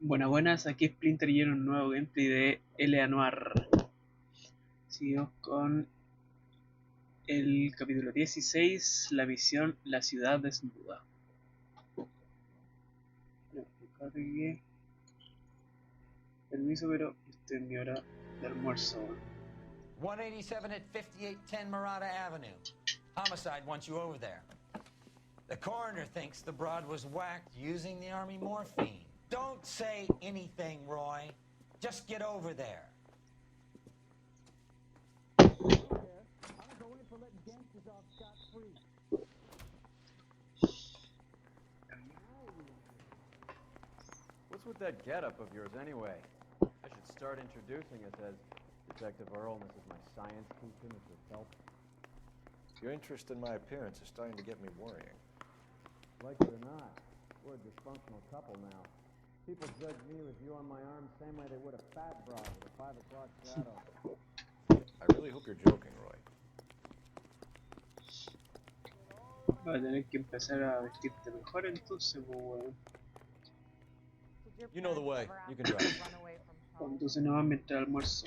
Buenas, aquí SplinterG en un nuevo gameplay de NOIRE. Seguimos con el capítulo 16, la misión La ciudad desnuda. Cargue. Permiso, pero estoy en mi hora de almuerzo. 187 at 5810 Murata Avenue. Homicide wants you over there. The coroner thinks the broad was whacked using the army morphine. Don't say anything, Roy. Just get over there. What's with that getup of yours anyway? I should start introducing us as Detective Earl, and this is my science teacher, Mr. Phelps. Your interest in my appearance is starting to get me worrying. Like it or not, we're a dysfunctional couple now. People judge me with you on my arm the same way they would a fat broad with a 5 o'clock shadow. I really hope you're joking, Roy. Vas a tener que empezar a vestirte mejor entonces, pues, weón. You know the way. You can drive. Entonces no va mientras almuerzo.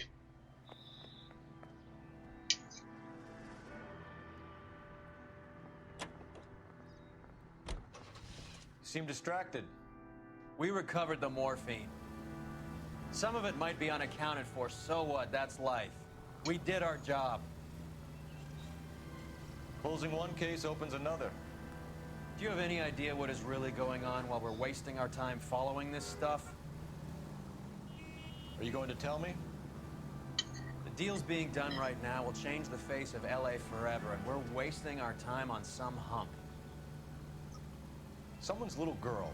Seem distracted. We recovered the morphine. Some of it might be unaccounted for, so what? That's life. We did our job. Closing one case opens another. Do you have any idea what is really going on while we're wasting our time following this stuff? Are you going to tell me? The deals being done right now will change the face of LA forever, and we're wasting our time on some hump. Someone's little girl.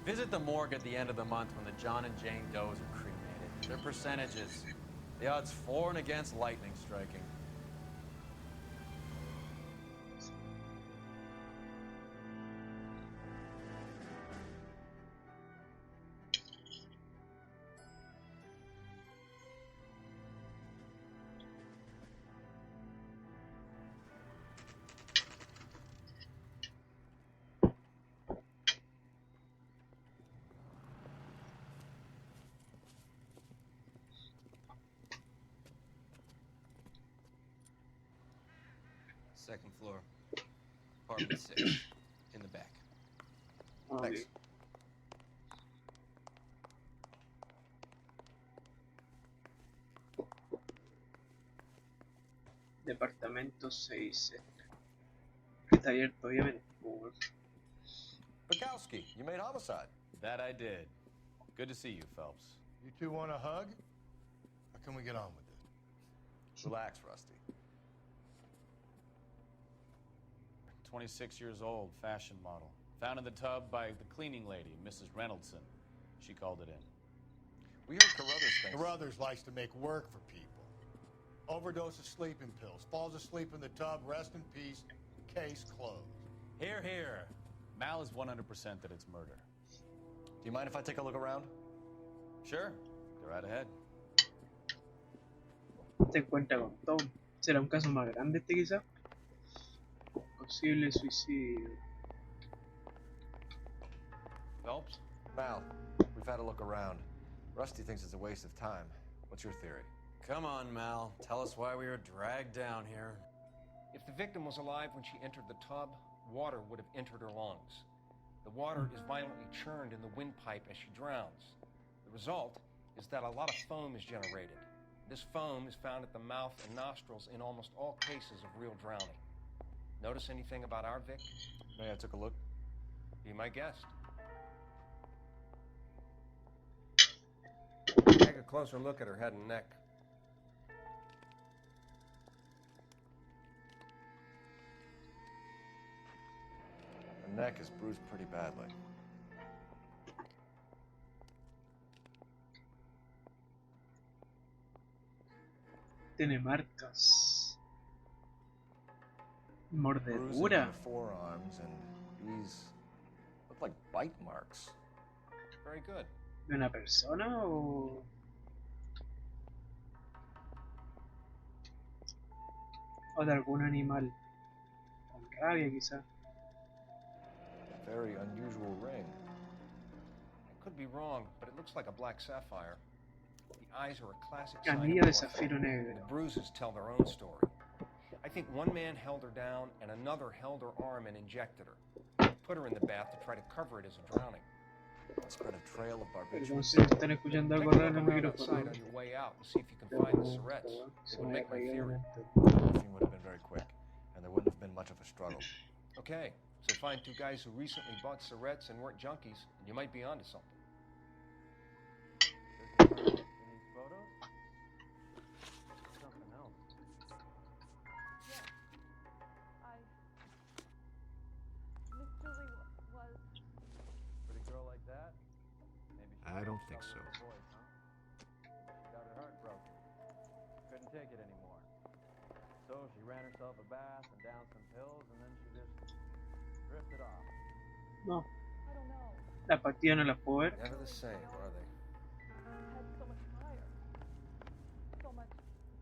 Visit the morgue at the end of the month when the John and Jane Does are cremated. Their percentages. The odds for and against lightning striking. Second floor, apartment 6, in the back. Okay. Departamento 6. Está abierto, obviamente. Bukowski, you made homicide. That I did. Good to see you, Phelps. You two want a hug? Or can we get on with it? Relax, Rusty. 26 years old, fashion model. Found in the tub by the cleaning lady, Mrs. Reynoldson. She called it in. We heard Carruthers thinks... Carruthers likes to make work for people. Overdose of sleeping pills, falls asleep in the tub, rest in peace, case closed. Here, here. Mal is 100% that it's murder. Do you mind if I take a look around? Sure. Go right ahead. Se encuentra con Tom. ¿Será un caso más grande este quizá? Posible suicidio. Phelps? Mal, we've had a look around. Rusty thinks it's a waste of time. What's your theory? Come on, Mal. Tell us why we were dragged down here. If the victim was alive when she entered the tub, water would have entered her lungs. The water is violently churned in the windpipe as she drowns. The result is that a lot of foam is generated. This foam is found at the mouth and nostrils in almost all cases of real drowning. Notice anything about our Vic? May I took a look? Be my guest. Take a closer look at her head and neck. Her neck is bruised pretty badly. Tiene marcas. Bruising in Mordedura. the forearms, and these look like bite marks. Very good. ¿De una persona o...? O de algún animal? Con rabia quizá. Very unusual ring. Could be wrong, but it looks like a black sapphire. The eyes are a classic sign of Anillo de warfare. zafiro negro. The bruises tell their own story. I think one man held her down and another held her arm and injected her. Put her in the bath to try to cover it as a drowning. Spread a trail of Perdón barbiturates. si están escuchando Take algo a raro look en el around outside micrófono. on your way out and see if you can find the Surrettes. Se It would me make my había caído theory. un Everything would have been very quick, and there wouldn't have been much of a struggle. Okay, so find two guys who recently bought Surrettes and weren't junkies, and you might be onto something. This girl in these photos? Something else. Yes. Miss Julie was. Pretty girl like that? Maybe she I don't think fell so. with the boys, huh? She got her heart broken. Couldn't take it anymore. So she ran herself a bath and downed some pills, and then she just drifted off. No, I don't know. la partida no la puedo ver. Never the same, are they? Had so much fire. So much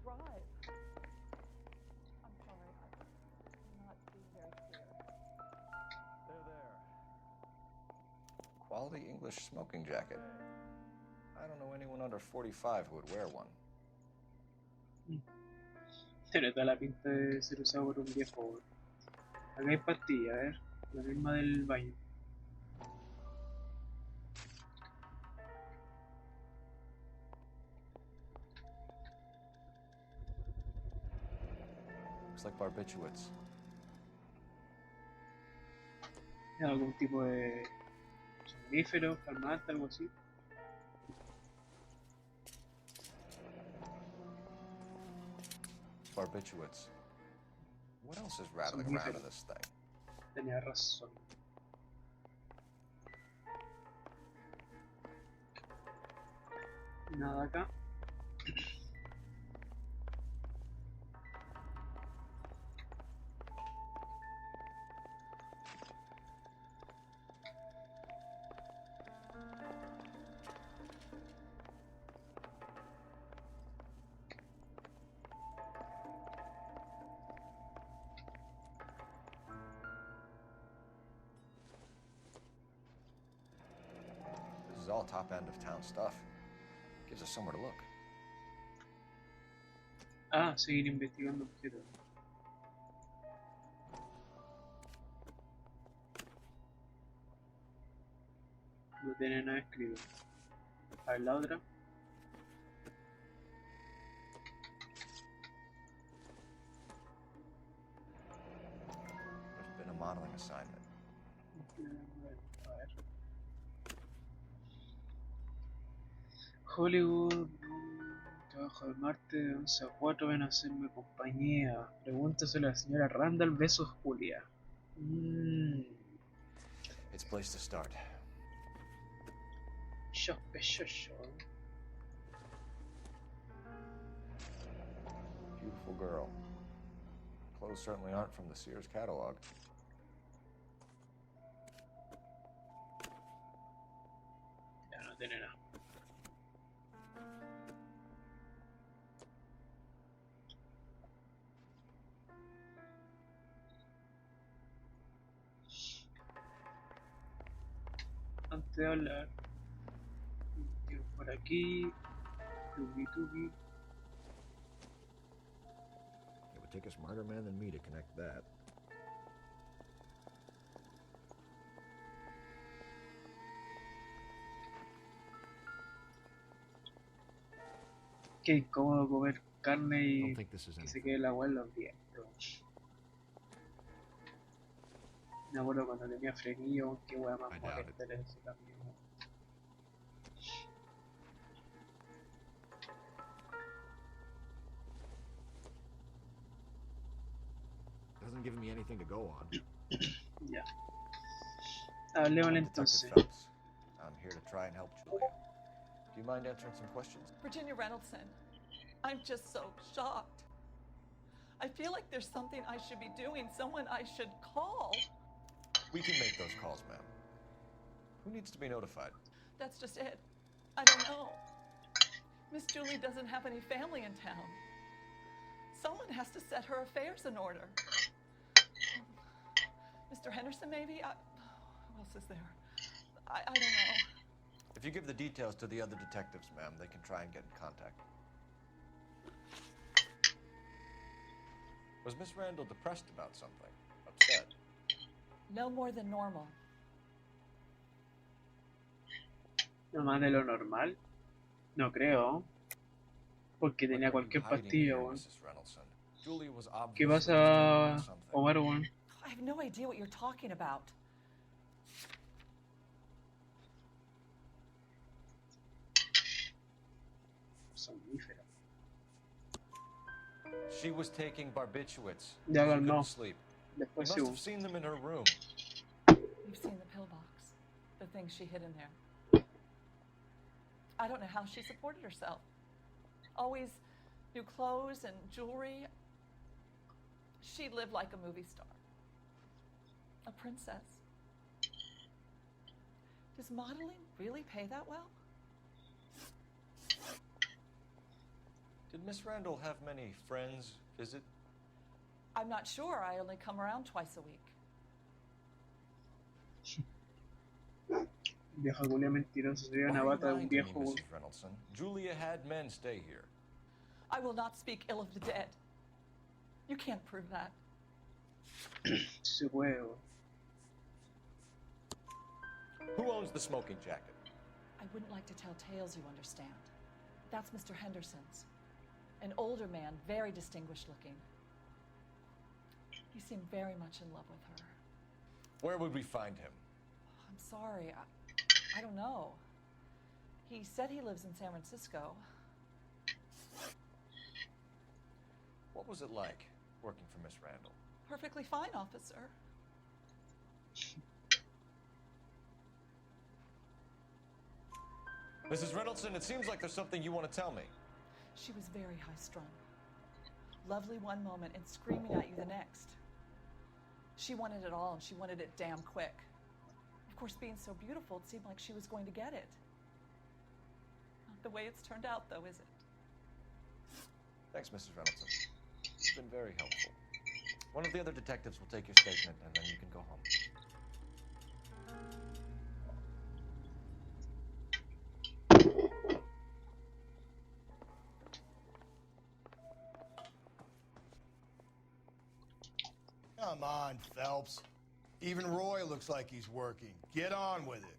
drive. I'm sorry. I'm not being very clear. There. Quality English smoking jacket. I don't know anyone under 45 who would wear one. Tiene toda la pinta de ser usado por un viejo. Weón. Acá hay pastilla, a ver. La misma del baño. Looks like barbiturates. Es algún tipo de somnífero, calmante, algo así. Barbiturates. What else is rattling around in this thing? Tenía razón. Nada acá. This is all top end of town stuff. Gives us somewhere to look. Ah, seguir investigando objetos. No tiene nada escrito. A ver la otra. There's been a modeling assignment. A ver. Hollywood, trabajo de Marte de 11 a 4, ven a hacerme compañía. Pregúntaselo a la señora Randall, besos Julia. It's a place to start. Sospechoso. Beautiful girl. Clothes certainly aren't from the Sears catalog. Ya no tiene nada. Antes de hablar, tío, por aquí, tubi. It would take a smarter man than me to connect that. Qué incómodo comer carne y Don't think this is que se anything. quede el agua en los dientes. Me acuerdo cuando tenía frenillo, qué hueá más I doubt molesta era ese cambio. Hasn't given me anything to go on. Ya. Hablemosle I'm entonces. Detective Phelps. I'm here to try and help Julia. Do you mind answering some questions? Virginia Reynoldson, I'm just so shocked. I feel like there's something I should be doing, someone I should call. We can make those calls, ma'am. Who needs to be notified? That's just it. I don't know. Miss Julie doesn't have any family in town. Someone has to set her affairs in order. Mr. Henderson, maybe? Who else is there? I don't know. If you give the details to the other detectives, ma'am, they can try and get in contact. Was Miss Randall depressed about something? Upset? No more than normal. No más de lo normal. No creo. Porque What tenía are you cualquier hiding pastilla, here, weón. Mrs. Reynoldsson? Julia was ¿Qué obviously struggling pasa, with something. Omar, weón? I have no idea what you're talking about. Somnífera. She was taking barbiturates. Ya She couldn't calmado. sleep. You Después must sí, have seen them in her room. You've seen the pillbox, the things she hid in there. I don't know how she supported herself. Always new clothes and jewelry. She lived like a movie star, a princess. Does modeling really pay that well? Did Miss Randall have many friends visit? I'm not sure. I only come around twice a week. Vieja culia mentirosa. Se veía Why una are you bata de un lying to me, viejo, weón. Mrs. Reynoldsson? Julia had men stay here. I will not speak ill of the dead. You can't prove that. Se puede, weón. Who owns the smoking jacket? I wouldn't like to tell tales, you understand. That's Mr. Henderson's. An older man, very distinguished looking. He seemed very much in love with her. Where would we find him? I'm sorry, I don't know. He said he lives in San Francisco. What was it like working for Miss Randall? Perfectly fine, officer. Mrs. Reynoldsson, it seems like there's something you want to tell me. She was very high-strung. Lovely one moment and screaming at you the next. She wanted it all, and she wanted it damn quick. Of course, being so beautiful, it seemed like she was going to get it. Not the way it's turned out, though, is it? Thanks, Mrs. Reynoldsson. It's been very helpful. One of the other detectives will take your statement, and then you can go home. Come on, Phelps. Even Roy looks like he's working. Get on with it.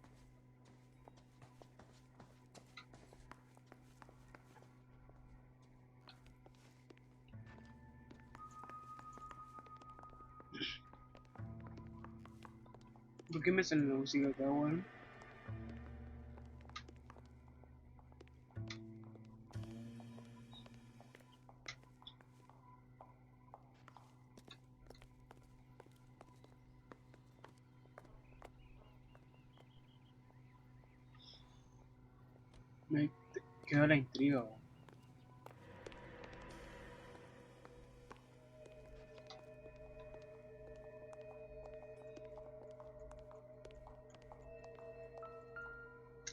¿Por qué me sale la música acá, weón? Me quedó la intriga, weón.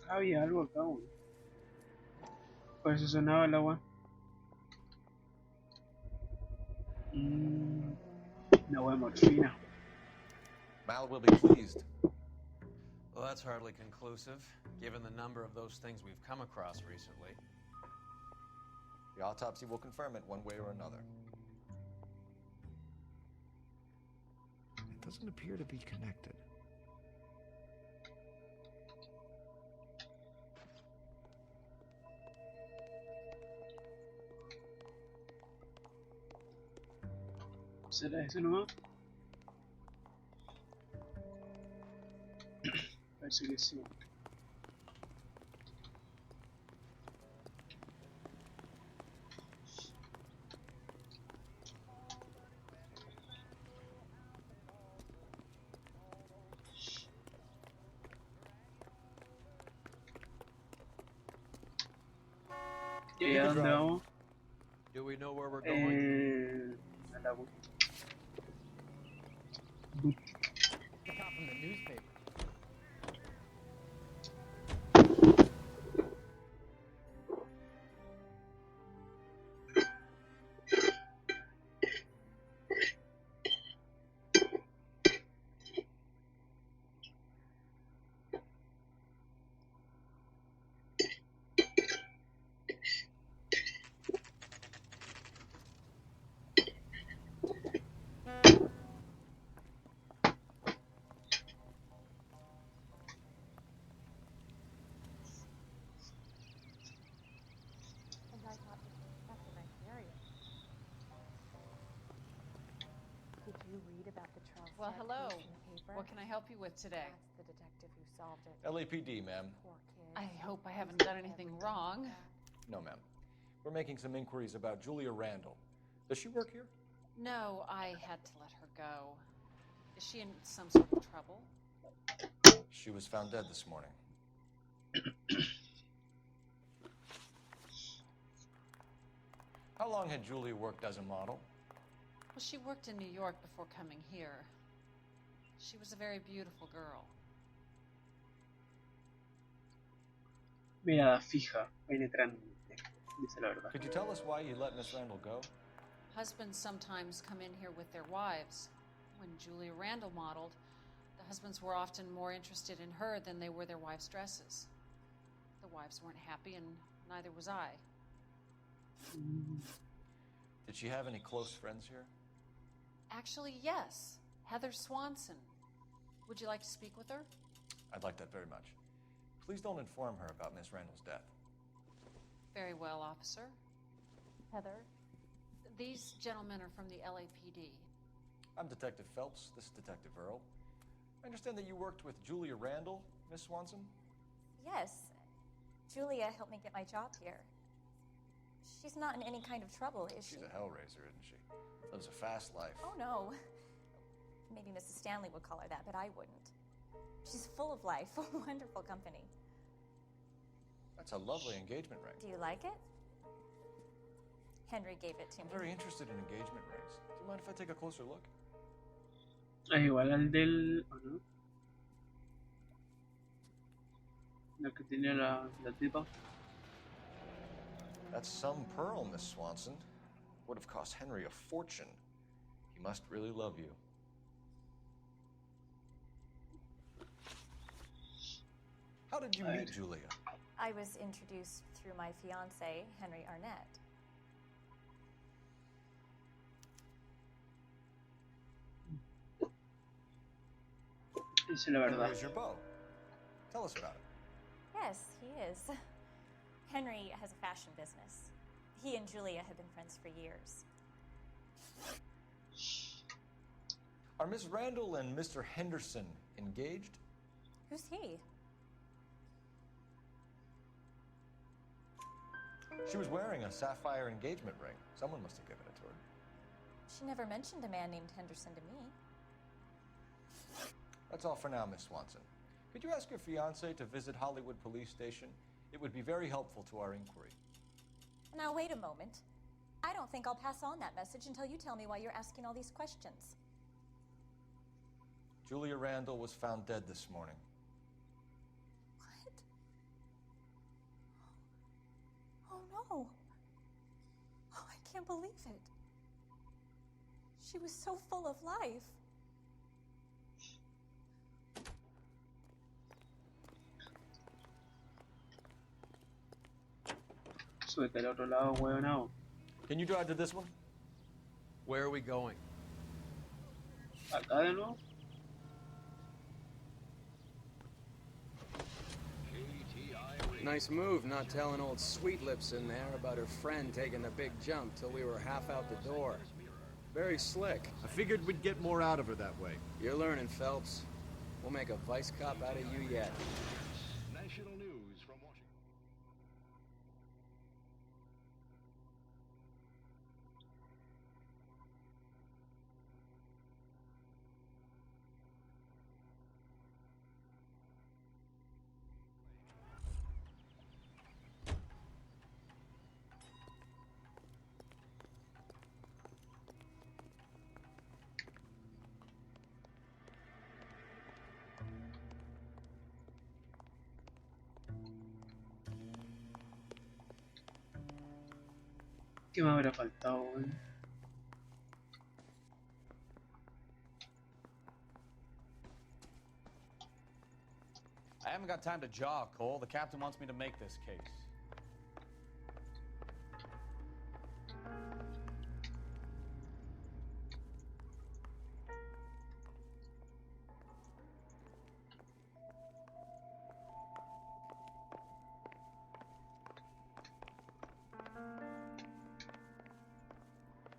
Había algo acá, weón. Por eso sonaba el agua. Una weá morfina. Mal will be pleased. Well, that's hardly conclusive, given the number of those things we've come across recently. The autopsy will confirm it one way or another. It doesn't appear to be connected. ¿Será eso nomás? Parece que sí. ¿Y a dónde vamos? Do we know where we're going? A la boot. The cop from the newspaper. Well, hello. What can I help you with today? That's the detective who solved it. LAPD, ma'am. Poor kid. I hope I haven't done anything wrong. No, ma'am. We're making some inquiries about Julia Randall. Does she work here? No, I had to let her go. Is she in some sort of trouble? She was found dead this morning. How long had Julia worked as a model? Well, she worked in New York before coming here. She was a very beautiful girl. Mirada fija, penetrante, dice la verdad. Could you tell us why you let Miss Randall go? Husbands sometimes come in here with their wives. When Julia Randall modeled, the husbands were often more interested in her than they were their wives' dresses. The wives weren't happy, and neither was I. Did she have any close friends here? Actually, yes. Heather Swanson. Would you like to speak with her? I'd like that very much. Please don't inform her about Miss Randall's death. Very well, officer. Heather? These gentlemen are from the LAPD. I'm Detective Phelps. This is Detective Earl. I understand that you worked with Julia Randall, Miss Swanson? Yes. Julia helped me get my job here. She's not in any kind of trouble, is she? She's a hellraiser, isn't she? Lives a fast life. Oh, no. Maybe Mrs. Stanley would call her that, but I wouldn't. She's full of life, a wonderful company. That's a lovely engagement ring. Do you like it? Henry gave it to me. I'm very interested in engagement rings. Do you mind if I take a closer look? Es igual al del... ¿o no? La que tenía la tipa. That's some pearl, Miss Swanson. Would have cost Henry a fortune. He must really love you. How did you meet Julia? I was introduced through my fiancé, Henry Arnett. Dice la verdad. Henry is your beau. Tell us about it. Yes, he is. Henry has a fashion business. He and Julia have been friends for years. Are Miss Randall and Mr. Henderson engaged? Who's he? She was wearing a sapphire engagement ring. Someone must have given it to her. She never mentioned a man named Henderson to me. That's all for now, Miss Swanson. Could you ask your fiancé to visit Hollywood Police Station? It would be very helpful to our inquiry. Now, wait a moment. I don't think I'll pass on that message until you tell me why you're asking all these questions. Julia Randall was found dead this morning. What? Oh, no. Oh, I can't believe it. She was so full of life. Súbete al otro lado, huevonao. Can you drive to this one? Where are we going? ¿Acá de nuevo? Nice move not telling old Sweet Lips in there about her friend taking the big jump till we were half out the door. Very slick. I figured we'd get more out of her that way. You're learning, Phelps. We'll make a vice cop out of you yet. National news from Washington. ¿Qué me habrá faltado, weón? I haven't got time to jog, Cole. The captain wants me to make this case.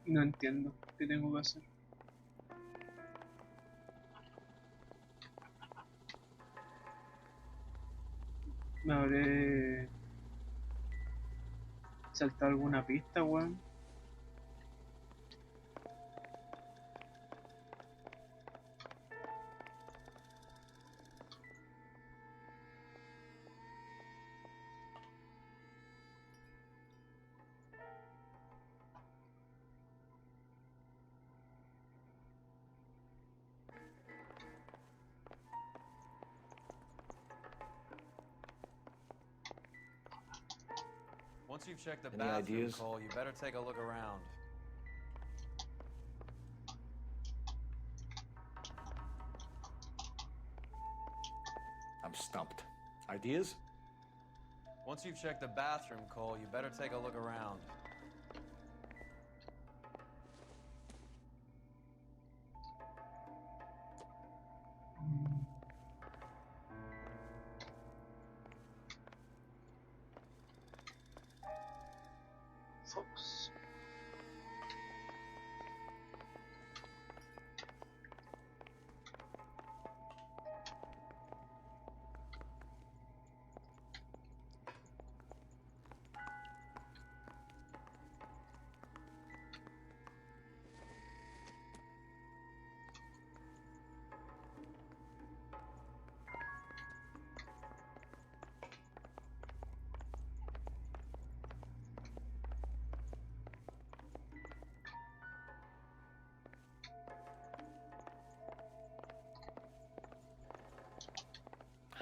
No entiendo qué tengo que hacer. Me habré saltado alguna pista, weón. Once you've checked the Any bathroom, ideas? Cole, you better take a look around. I'm stumped. Ideas? Once you've checked the bathroom, Cole, you better take a look around. Fox.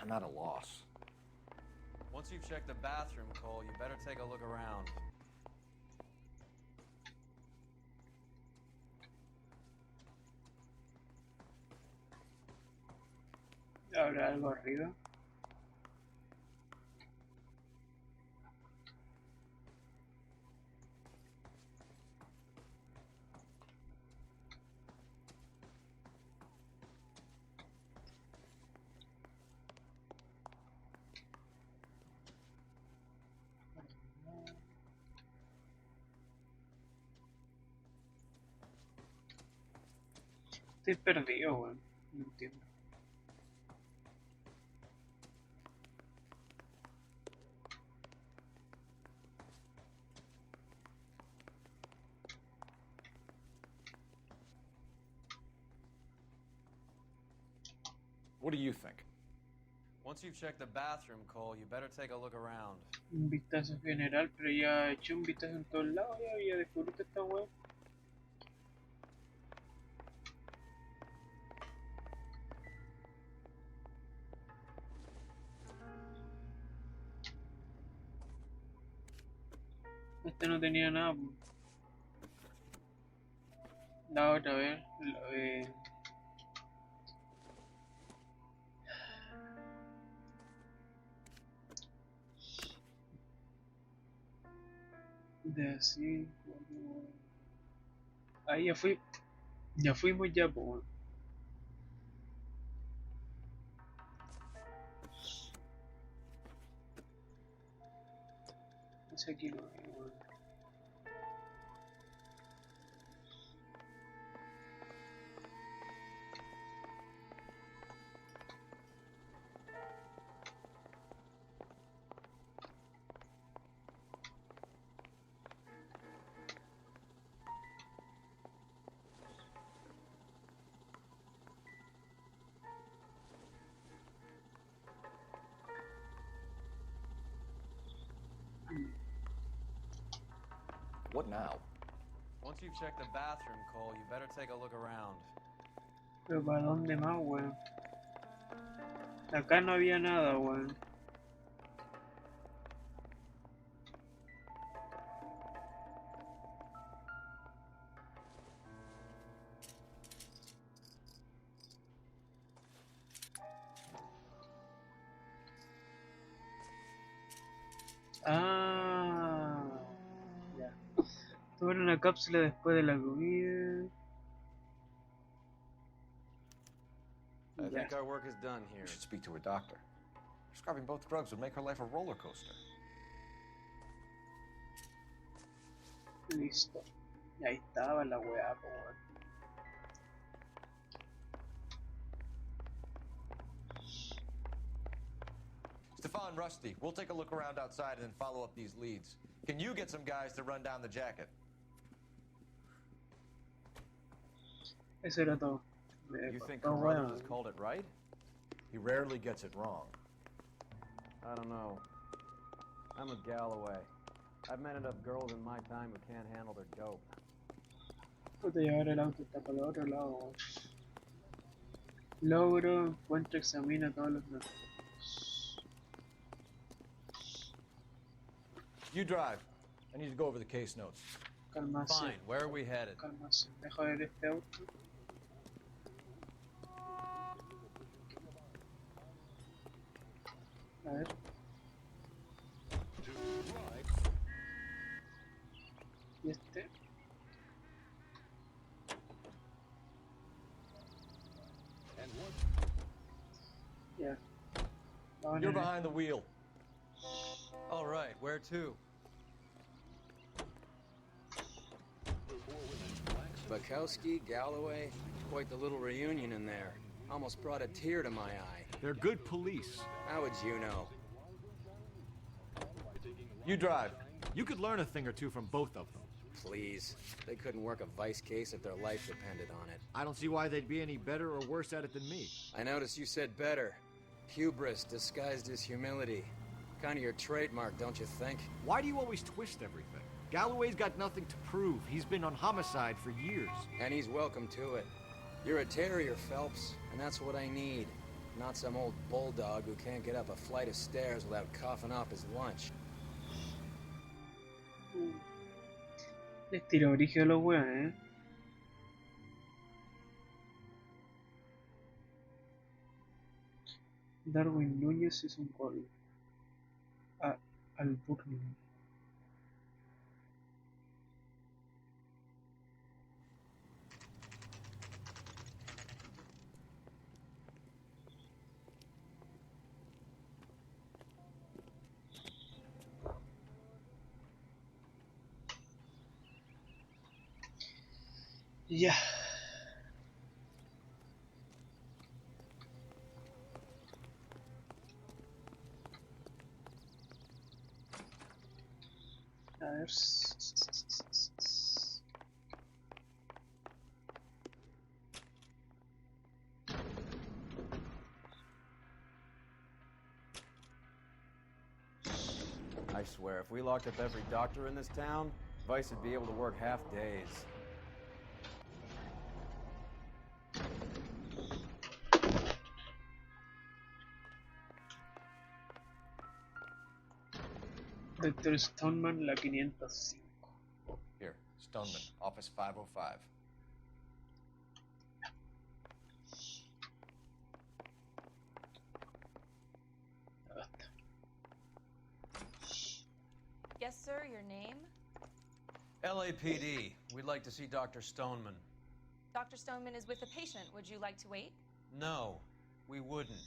I'm at a loss. Once you've checked the bathroom, Cole, you better take a look around. ¿Habrá algo arriba? Estoy perdido, weón. No entiendo. What do you think? Once you've checked the bathroom, Cole, you better take a look around. Un vistazo general, pero ya he hecho un vistazo en todos lados, ya había descubierto esta weá. Este no tenía nada, po. La otra vez, de así, ahí ya fui, ya fuimos ya, po, weón. No sé aquí no hay, weón. What now? Once you've checked the bathroom, Cole, you better take a look around. Pero ¿para dónde más, weón? Acá no había nada, weón. Ah, ya. Tomar una cápsula después de la comida. I think our work is done here. You should speak to her doctor. Prescribing both drugs would make her life a roller coaster. Listo. Y ahí estaba la weá, po, weón. Stefan, Rusty, we'll take a look around outside and then follow up these leads. Can you get some guys to run down the jacket? Eso era todo. You think costó, Carruthers weón. has called it right? He rarely gets it wrong. I don't know. I'm with Galloway. I've met enough girls in my time who can't handle their dope. Puta, y ahora el auto está para el otro lado. Logro, encuentra, examina todos los datos. You drive. I need to go over the case notes. Calmarse. Fine, where are we headed? Calmarse. Deja ver este auto. A ver. Y este. Ya. Vamos You're en el- behind the wheel. All right, where to? Bukowski, Galloway, quite the little reunion in there. Almost brought a tear to my eye. They're good police. How would you know? You drive. You could learn a thing or two from both of them. Please. They couldn't work a vice case if their life depended on it. I don't see why they'd be any better or worse at it than me. I noticed you said better. Hubris disguised as humility. Kind of your trademark, don't you think? Why do you always twist everything? Galloway's got nothing to prove. He's been on homicide for years. And he's welcome to it. You're a terrier, Phelps, and that's what I need. Not some old bulldog who can't get up a flight of stairs without coughing up his lunch. Les tiró brígido a los weones, Darwin Núñez hizo un gol al Burnley. Ya. A ver. I swear, if we locked up every doctor in this town, Vice would be able to work half days. Dr. Stoneman, la 505. Here, Stoneman, office 505. Yes, sir, your name? LAPD. We'd like to see Dr. Stoneman. Dr. Stoneman is with a patient. Would you like to wait? No, we wouldn't.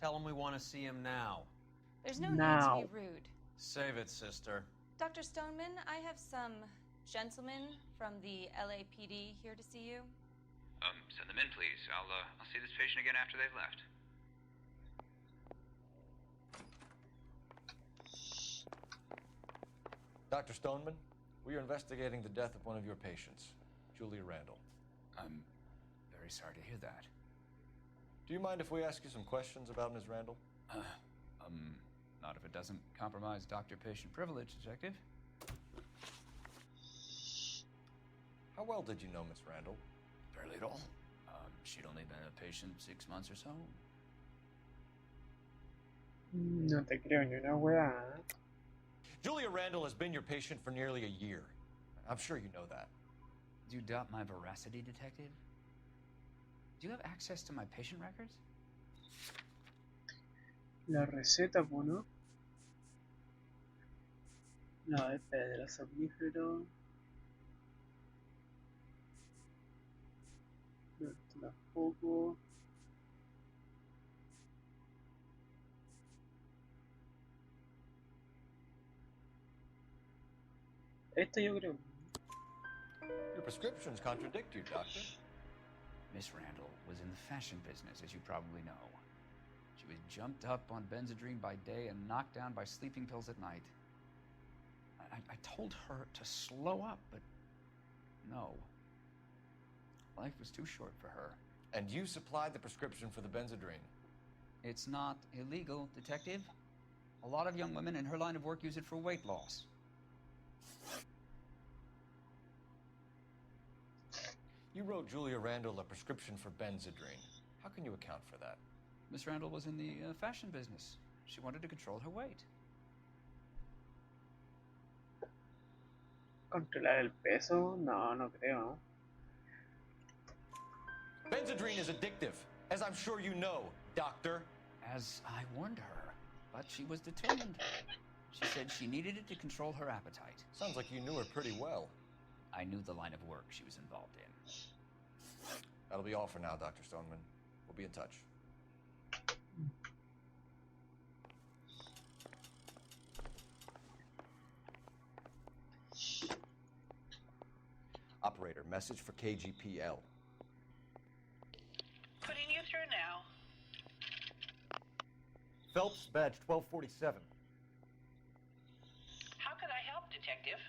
Tell him we want to see him now. There's no need to be rude. Save it, sister. Dr. Stoneman, I have some gentlemen from the LAPD here to see you. Send them in, please. I'll see this patient again after they've left. Dr. Stoneman, we are investigating the death of one of your patients, Julia Randall. I'm very sorry to hear that. Do you mind if we ask you some questions about Ms. Randall? Not if it doesn't compromise doctor-patient privilege, Detective. How well did you know Miss Randall? Fairly at all. She'd only been a patient 6 months or so. No te creo ni una weá. Julia Randall has been your patient for nearly a year. I'm sure you know that. Do you doubt my veracity, Detective? Do you have access to my patient records? La receta, pues, ¿no? No, espera, de los somníferos. No, esto tampoco. Esto yo creo. Your prescriptions contradict you, Doctor. Miss Randall was in the fashion business, as you probably know. She was jumped up on Benzedrine by day and knocked down by sleeping pills at night. I told her to slow up, but no. Life was too short for her. And you supplied the prescription for the Benzedrine? It's not illegal, Detective. A lot of young women in her line of work use it for weight loss. You wrote Julia Randall a prescription for Benzedrine. How can you account for that? Miss Randall was in the fashion business. She wanted to control her weight. ¿Controlar el peso? No, no creo. Benzedrine is addictive, as I'm sure you know, Doctor. As I warned her, but she was determined. She said she needed it to control her appetite. Sounds like you knew her pretty well. I knew the line of work she was involved in. That'll be all for now, Dr. Stoneman. We'll be in touch. Operator, message for KGPL. Putting you through now. Phelps, badge 1247. How could I help, Detective?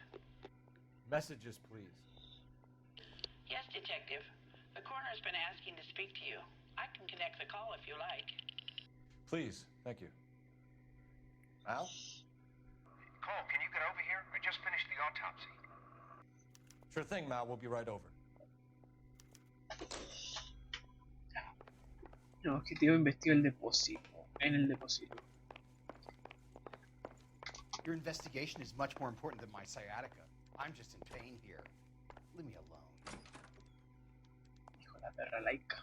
Messages, please. Yes, Detective. The coroner's been asking to speak to you. I can connect the call if you like. Please, thank you. Al? Cole, can you get over here? I just finished the autopsy. Sure thing, Mal. We'll be right over. No, objetivo investigó el depósito. En el depósito. Your investigation is much more important than my sciatica. I'm just in pain here. Leave me alone. Dijo la perra laica.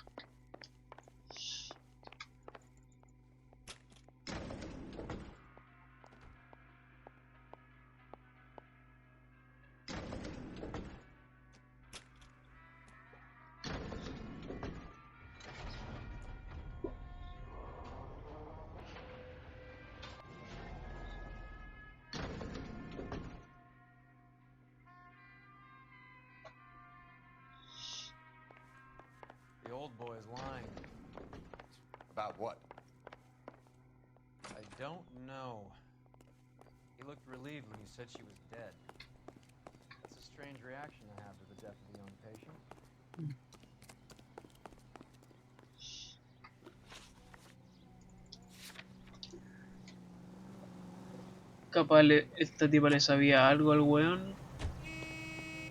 The old boy's lying. About what? I don't know. He looked relieved when you said she was dead. That's a strange reaction to have to the death of a young patient. Capaz esta tipa le sabía algo al weón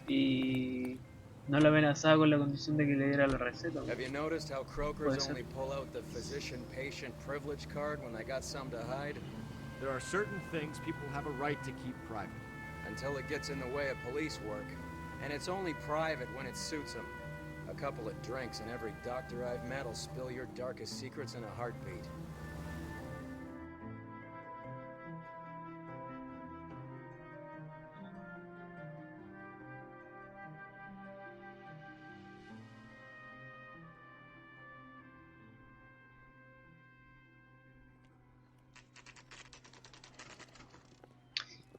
y no la amenazaba con la condición de que le diera la receta. Have you noticed how Croakers only pull out the physician-patient privilege card when they got something to hide? There are certain things people have a right to keep private. Until it gets in the way of police work. And it's only private when it suits them. A couple of drinks and every doctor I've met will spill your darkest secrets in a heartbeat.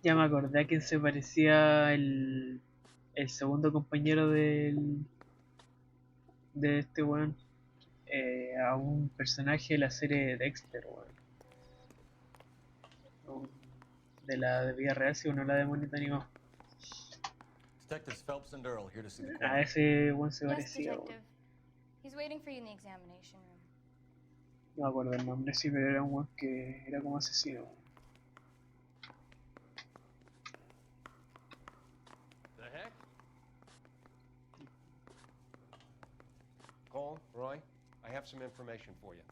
Ya me acordé a quién se parecía el segundo compañero de este weón. A un personaje de la serie de Dexter, weón. De la de vida real, si uno la de monito animado. Detectives Phelps and Earl here to see the A coroner. ese weón se Yes, parecía, weón. Detective. He's waiting for you in the examination room. No me acuerdo el nombre, sí, pero era un weón que era como asesino, weón. The heck? Cole, Roy, I have some information for you.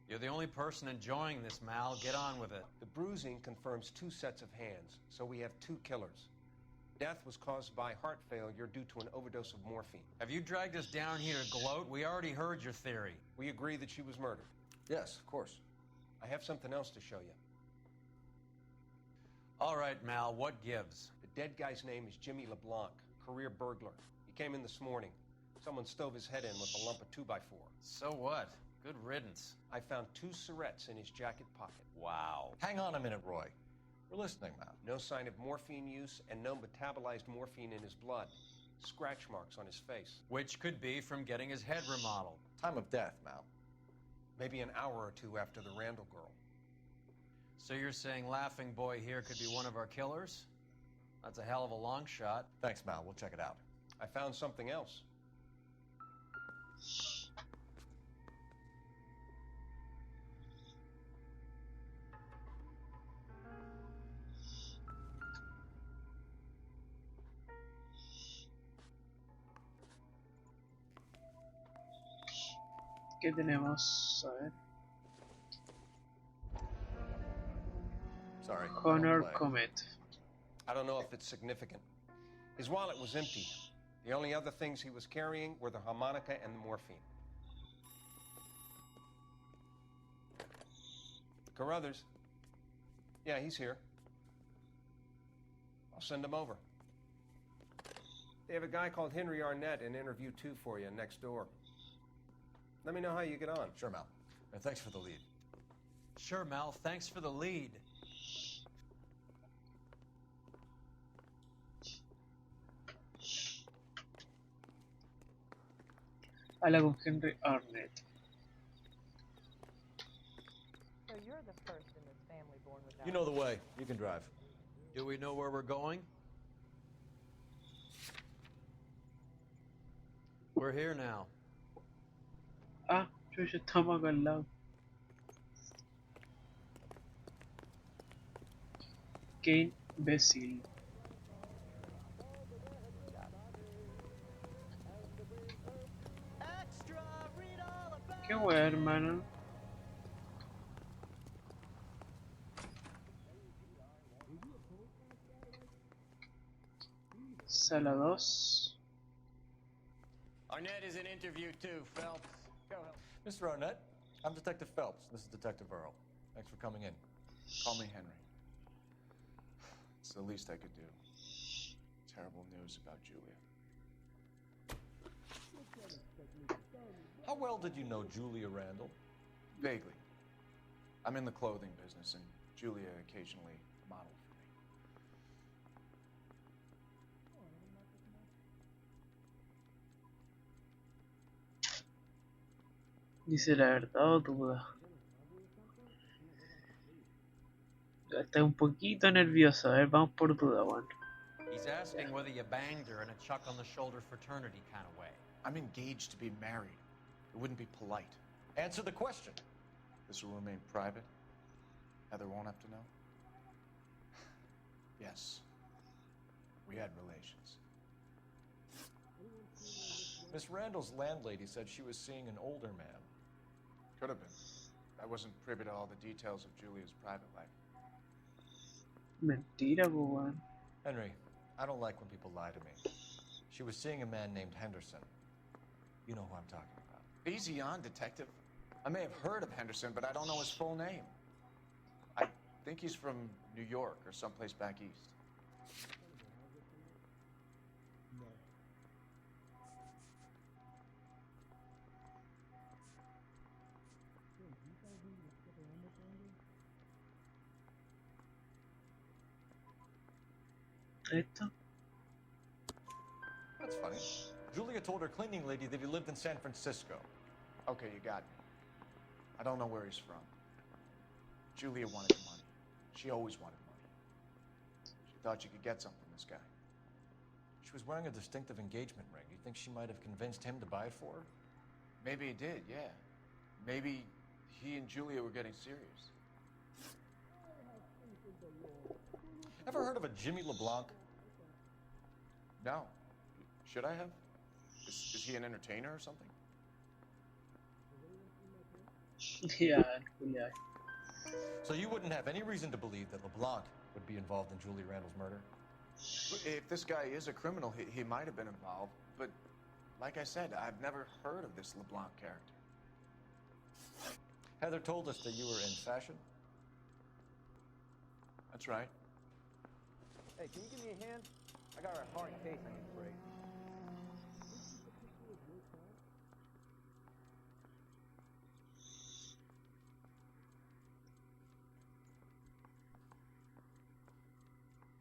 You're the only person enjoying this, Mal. Get on with it. The bruising confirms 2 sets of hands, so we have 2 killers. Death was caused by heart failure due to an overdose of morphine. Have you dragged us down here to gloat? We already heard your theory. We agree that she was murdered. Yes, of course. I have something else to show you. All right, Mal, what gives? The dead guy's name is Jimmy LeBlanc, career burglar. He came in this morning. Someone stove his head in with a lump of 2x4. So what? Good riddance. I found 2 syrettes in his jacket pocket. Wow. Hang on a minute, Roy. We're listening now. No sign of morphine use and no metabolized morphine in his blood. Scratch marks on his face. Which could be from getting his head remodeled. Time of death, Mal. Maybe an hour or two after the Randall girl. So you're saying Laughing Boy here could be one of our killers? That's a hell of a long shot. Thanks, Mal. We'll check it out. I found something else. ¿Qué tenemos? A ver. Sorry. Connor Comet. I don't know if it's significant. His wallet was empty. The only other things he was carrying were the harmonica and the morphine. Carruthers. Yeah, he's here. I'll send him over. They have a guy called Henry Arnett in interview 2 for you next door. Let me know how you get on. Sure, Mal. And thanks for the lead. Sure, Mel. Thanks for the lead. Habla con Henry Arnett. So you're the first in this family born without. You know the way. You can drive. Do we know where we're going? We're here now. Ah, chucha, estamos acá al lado. Qué imbécil. Qué wea, hermano. Sala 2. Arnett is in interview 2, Phelps. Go ahead. Mr. Arnett, I'm Detective Phelps. This is Detective Earl. Thanks for coming in. Call me Henry. It's the least I could do. Terrible news about Julia. How well did you know Julia Randall? Vaguely. I'm in the clothing business, and Julia occasionally modeled for me. Dice la verdad o duda. Está un poquito nervioso. A ver, vamos por duda, Juan. He's asking whether you banged her in a chuck on the shoulder fraternity kind of way. I'm engaged to be married. It wouldn't be polite. Answer the question. This will remain private. Heather won't have to know. Yes. We had relations. Miss Randall's landlady said she was seeing an older man. Could have been. I wasn't privy to all the details of Julia's private life. Mentira, Juan. Henry, I don't like when people lie to me. She was seeing a man named Henderson. You know who I'm talking about. Easy on, Detective. I may have heard of Henderson, but I don't know his full name. I think he's from New York or someplace back east. Esto. That's funny. Julia told her cleaning lady that he lived in San Francisco. Okay, you got me. I don't know where he's from. Julia wanted money. She always wanted money. She thought she could get some from this guy. She was wearing a distinctive engagement ring. You think she might have convinced him to buy it for her? Maybe he did, yeah. Maybe he and Julia were getting serious. Ever heard of a Jimmy LeBlanc? No. Should I have? Is he an entertainer or something? Yeah, yeah. So you wouldn't have any reason to believe that LeBlanc would be involved in Julie Randall's murder? If this guy is a criminal, he might have been involved. But like I said, I've never heard of this LeBlanc character. Heather told us that you were in fashion. That's right. Hey, can you give me a hand? I got a hard case I need to break.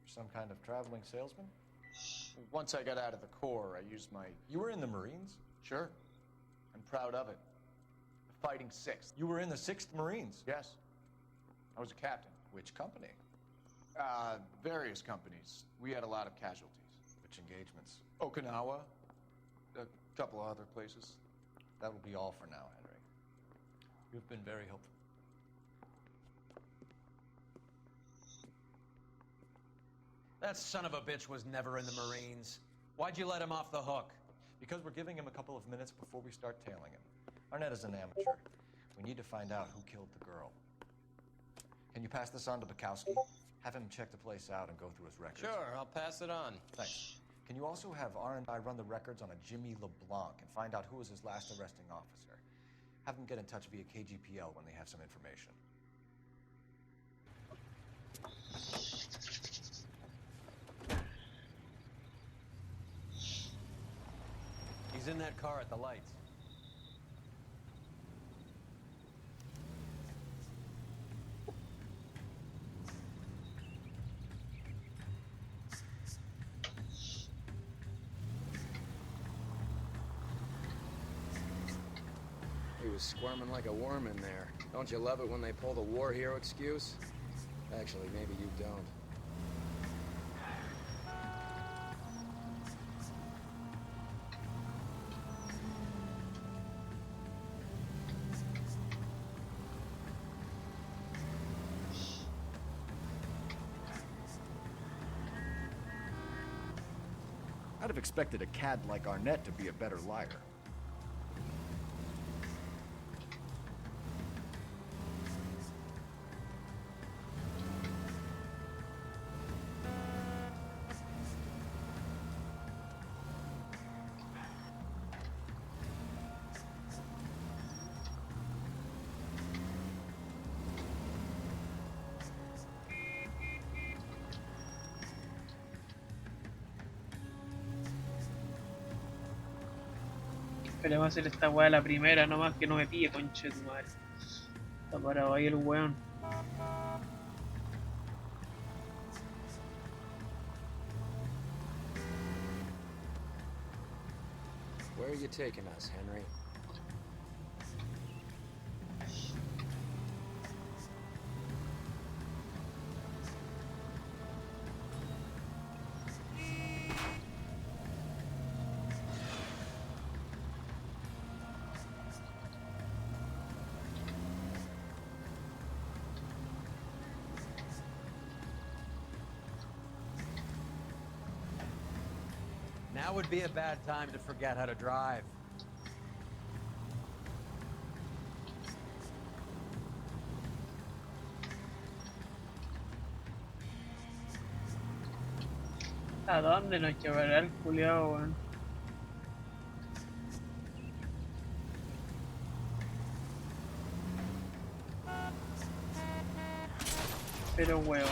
Some kind of traveling salesman? Once I got out of the Corps, I used my... You were in the Marines? Sure. I'm proud of it. Fighting 6th. You were in the 6th Marines? Yes. I was a captain. Which company? Various companies. We had a lot of casualties. Which engagements? Okinawa, a couple of other places. That will be all for now, Henry. You've been very helpful. That son of a bitch was never in the Marines. Why'd you let him off the hook? Because we're giving him a couple of minutes before we start tailing him. Arnett is an amateur. We need to find out who killed the girl. Can you pass this on to Bukowski? Have him check the place out and go through his records. Sure, I'll pass it on. Thanks. Can you also have R&I run the records on a Jimmy LeBlanc and find out who was his last arresting officer? Have them get in touch via KGPL when they have some information. He's in that car at the lights. He was squirming like a worm in there. Don't you love it when they pull the war hero excuse? Actually, maybe you don't. I'd have expected a cad like Arnett to be a better liar. Esperemos hacer esta weá la primera nomás, que no me pille, conche tu madre. Está parado ahí el weón. Where are you taking us, Henry? Now would be a bad time to forget how to drive. ¿A dónde nos llevará el culiao, weón? Pero weón.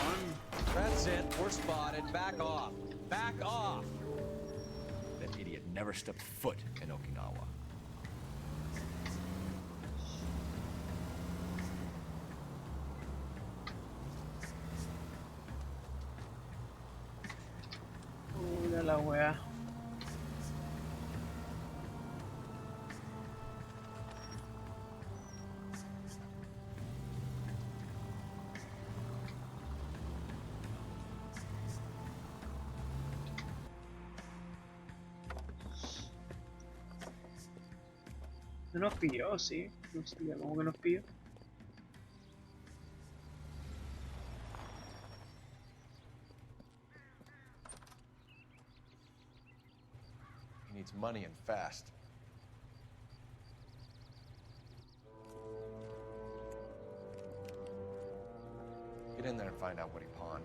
That's it. We're spotted. Back off. Back off. That idiot never stepped foot in Okinawa. Mira la weá. No nos pilló, sí. No sé, ¿cómo que nos pilló? He needs money and fast. Get in there and find out what he pawned.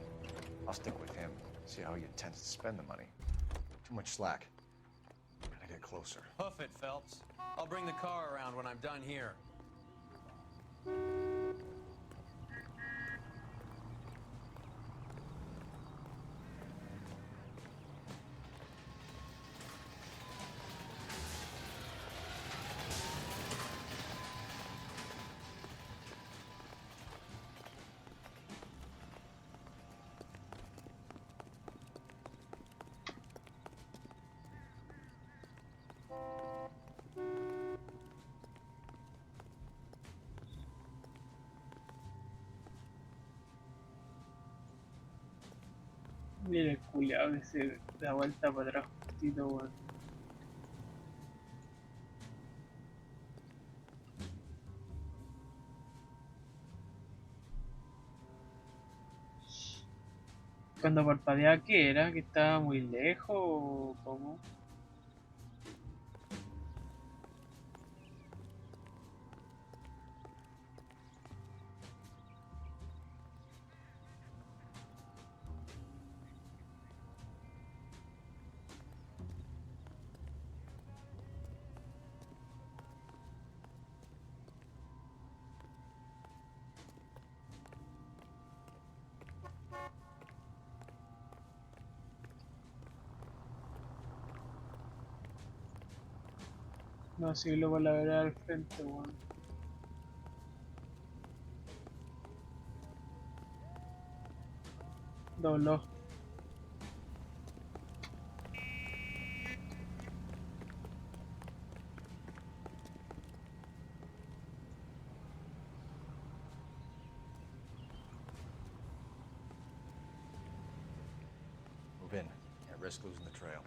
I'll stick with him, see how he intends to spend the money. Too much slack. Gotta get closer. Hoof it, Phelps. I'll bring the car around when I'm done here. Mira el culiao que se da vuelta para atrás justito, weón. Cuando parpadeaba, ¿qué era? ¿Que estaba muy lejos o cómo? No, seguirlo por la vereda al frente, weón. Dobló. Move in. Can't risk losing the trail.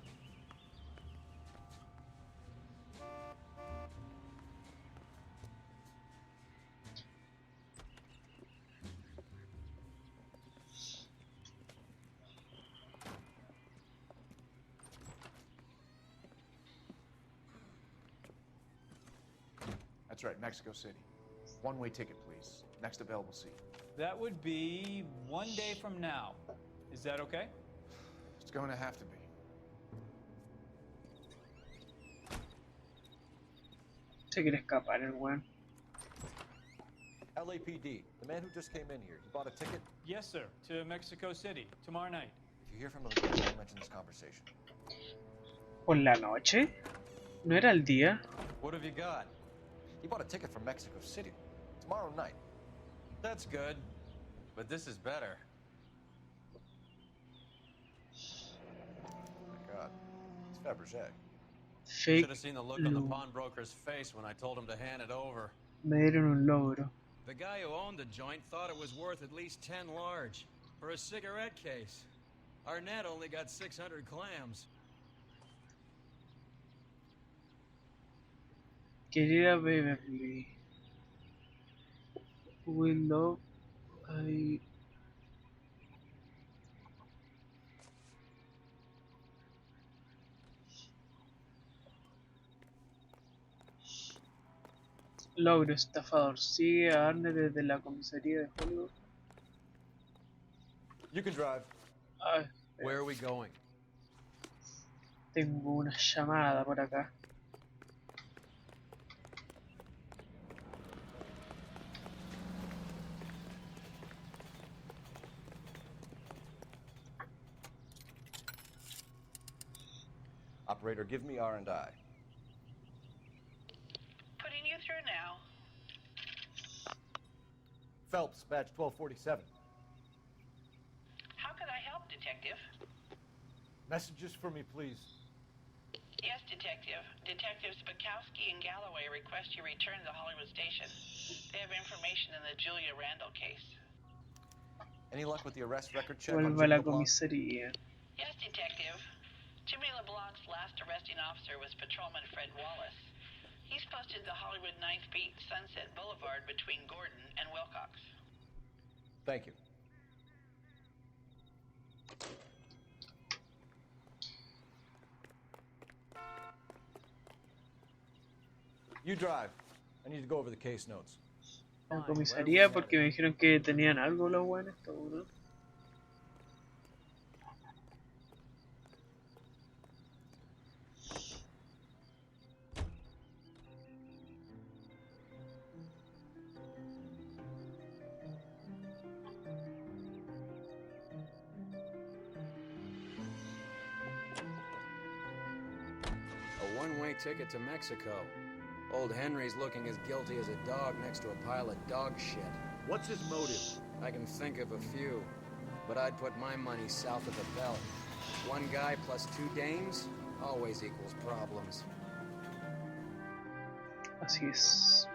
That's right, Mexico City. One-way ticket, please. Next available seat. That would be 1 day from now. Is that okay? It's going to have to be. Se quiere escapar el weón. LAPD, the man who just came in here, he bought a ticket? Yes, sir. To Mexico City, tomorrow night. If you hear from him again, don't mention this conversation. ¿Por la noche? ¿No era el día? What have you got? He bought a ticket for Mexico City. Tomorrow night. That's good. But this is better. Oh my god. It's Fabergé. Fake Should have seen the look on the loot. pawnbroker's face when I told him to hand it over. Me dieron un logro. The guy who owned the joint thought it was worth at least 10 large for a cigarette case. Arnett only got 600 clams. Querida Beverly. Window. Ahí. Logro estafador. Sigue a Arne desde la comisaría de Hollywood. You can drive. Ay, Where are we going? tengo una llamada por acá. Operator, give me R&I. Putting you through now. Phelps, badge 1247. How could I help, Detective? Messages for me, please. Yes, Detective. Detectives Bukowski and Galloway request you return to the Hollywood station. They have information in the Julia Randall case. Any luck with the arrest record check on Vuelve a Jimmy la LeBlanc? comisaría. Yes, Detective. Jimmy LeBlanc's last arresting officer was Patrolman Fred Wallace. He's posted to Hollywood 9th Beat, Sunset Boulevard between Gordon and Wilcox. Thank you. You drive. I need to go over the case notes. La comisaría porque me dijeron que tenían algo los buenos, ¿no? A one-way ticket to Mexico. Old Henry's looking as guilty as a dog next to a pile of dog shit. What's his motive? I can think of a few, but I'd put my money south of the belt. One guy plus two dames always equals problems. Así es.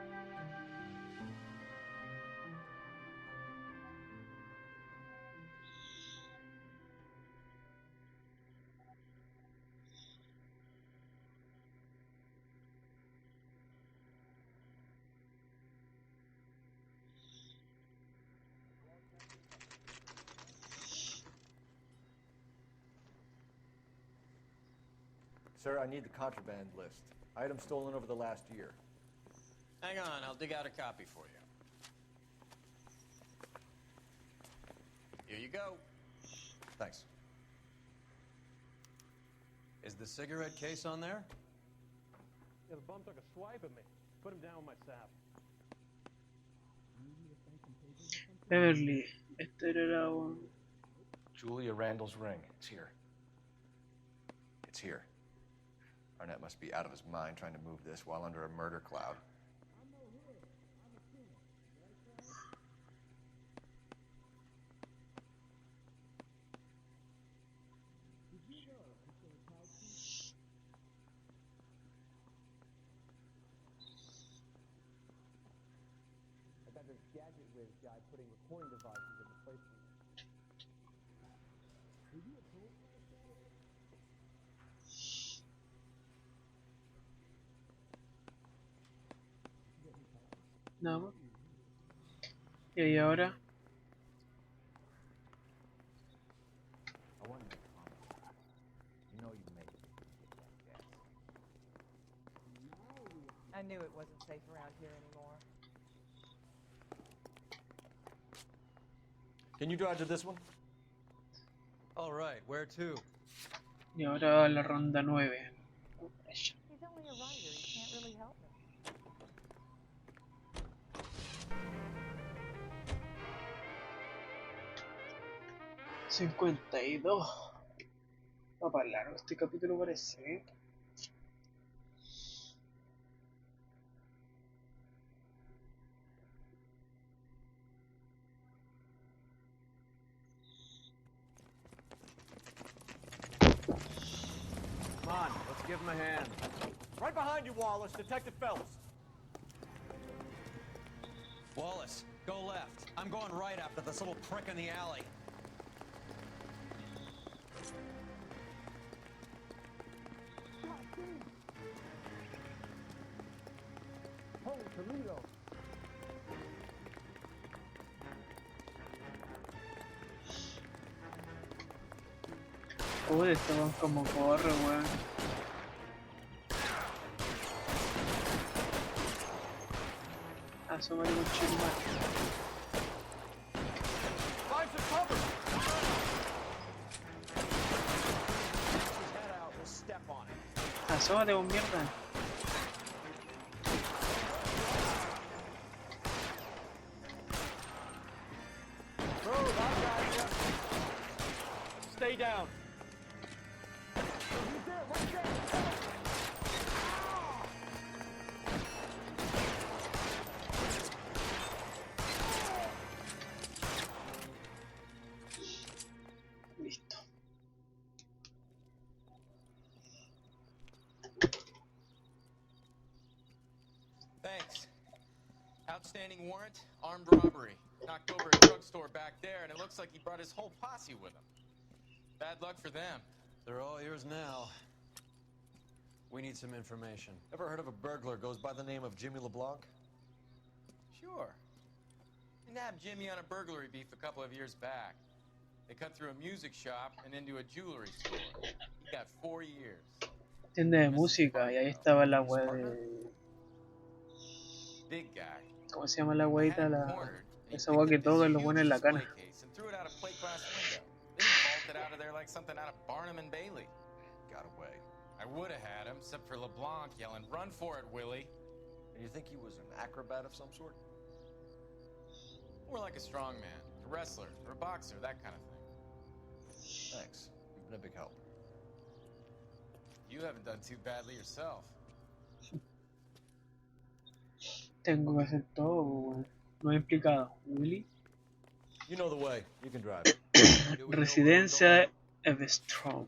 Sir, I need the contraband list. Items stolen over the last year. Hang on, I'll dig out a copy for you. Here you go. Thanks. Is the cigarette case on there? Yeah, the bum took a swipe at me. Put him down with my sap. Beverly, este era un... Julia Randall's ring. It's here. It's here. Arnett must be out of his mind trying to move this while under a murder cloud. I got this gadget whiz guy putting recording devices in the place. Nada más. Y ahí ahora... I want to make a promise. You know you made it. I knew it wasn't safe around here anymore. Can you drive to this one? All right, where to? Y ahora la ronda 9. He's only a writer. He can't really help me. 52. Va para largo este capítulo parece, ¿eh? Come on, let's give him a hand. Right behind you, Wallace. Detective Phelps. Wallace, go left. I'm going right after this little prick in the alley. Holy Toledo! Uy, este weón como corre, weón. Asómale un chismal. Find some cover! Asómate con mierda. Stay down. Listo. Thanks. Outstanding warrant, armed robbery. Knocked over a drugstore back there, and it looks like he brought his whole posse with him. Bad luck for them. They're all yours now. We need some information. Ever heard of a burglar goes by the name of Jimmy LeBlanc? Sure. We nabbed Jimmy on a burglary beef a couple of years back. They cut through a music shop and into a jewelry store. He got 4 years. Tienda de música y ahí estaba la wea de... Big guy. ¿Cómo se llama la weita? Esa wea que tocan lo pone en la cana. And threw it out a plate glass window. Then he vaulted out of there like something out of Barnum and Bailey. Got away. I would have had him, except for LeBlanc yelling, "Run for it, Willie!" And you think he was an acrobat of some sort? More like a strongman, a wrestler, or a boxer, that kind of thing. Thanks. You've been a big help. You haven't done too badly yourself. Tengo que hacer todo, weón. No he explicado. Willy. You know the way. You can drive. Residencia Evestrom.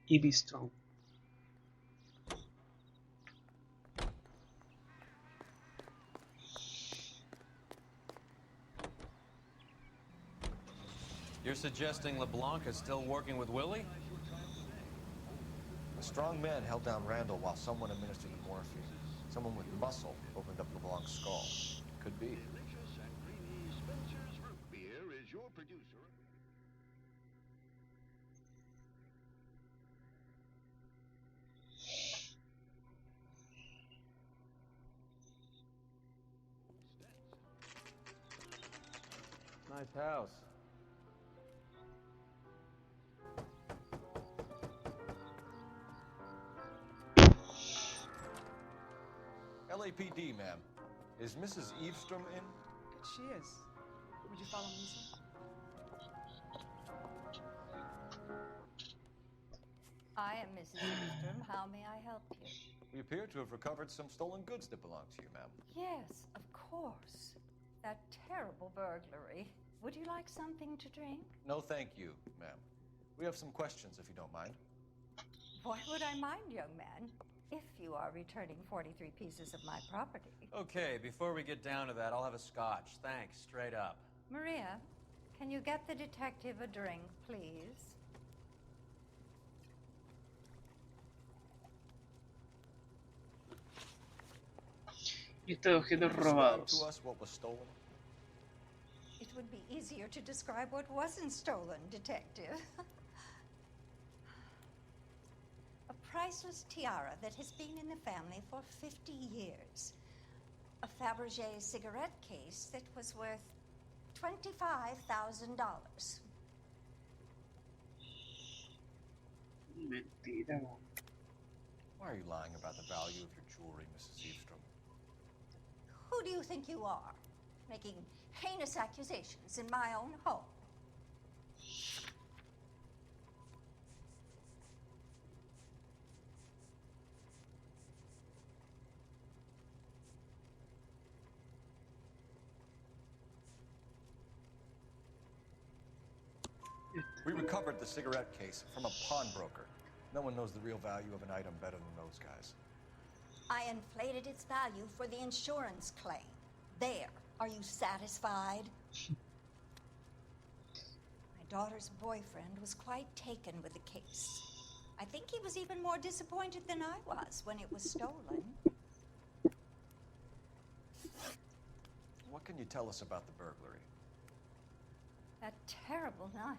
Evestrom. You're suggesting LeBlanc is still working with Willie? A strong man held down Randall while someone administered the morphine. Someone with muscle opened up LeBlanc's skull. Could be. Delicious and creamy Spencer's Root Beer is your producer. Nice house. LAPD, ma'am. Is Mrs. Eavestrom in? She is. Would you follow me, sir? I am Mrs. Eavestrom. How may I help you? We appear to have recovered some stolen goods that belong to you, ma'am. Yes, of course. That terrible burglary. Would you like something to drink? No, thank you, ma'am. We have some questions, if you don't mind. Why would I mind, young man, if you are returning 43 pieces of my property? Okay, before we get down to that, I'll have a scotch. Thanks, straight up. Maria, can you get the detective a drink, please? Lista de objetos Describe robados. to us what was stolen. It would be easier to describe what wasn't stolen, detective. A priceless tiara that has been in the family for 50 years. A Fabergé cigarette case that was worth $25,000. Mentira. Why are you lying about the value of your jewelry, Mrs. Eavestrom? Who do you think you are, making heinous accusations in my own home? We recovered the cigarette case from a pawnbroker. No one knows the real value of an item better than those guys. I inflated its value for the insurance claim. There. Are you satisfied? My daughter's boyfriend was quite taken with the case. I think he was even more disappointed than I was when it was stolen. What can you tell us about the burglary? That terrible night.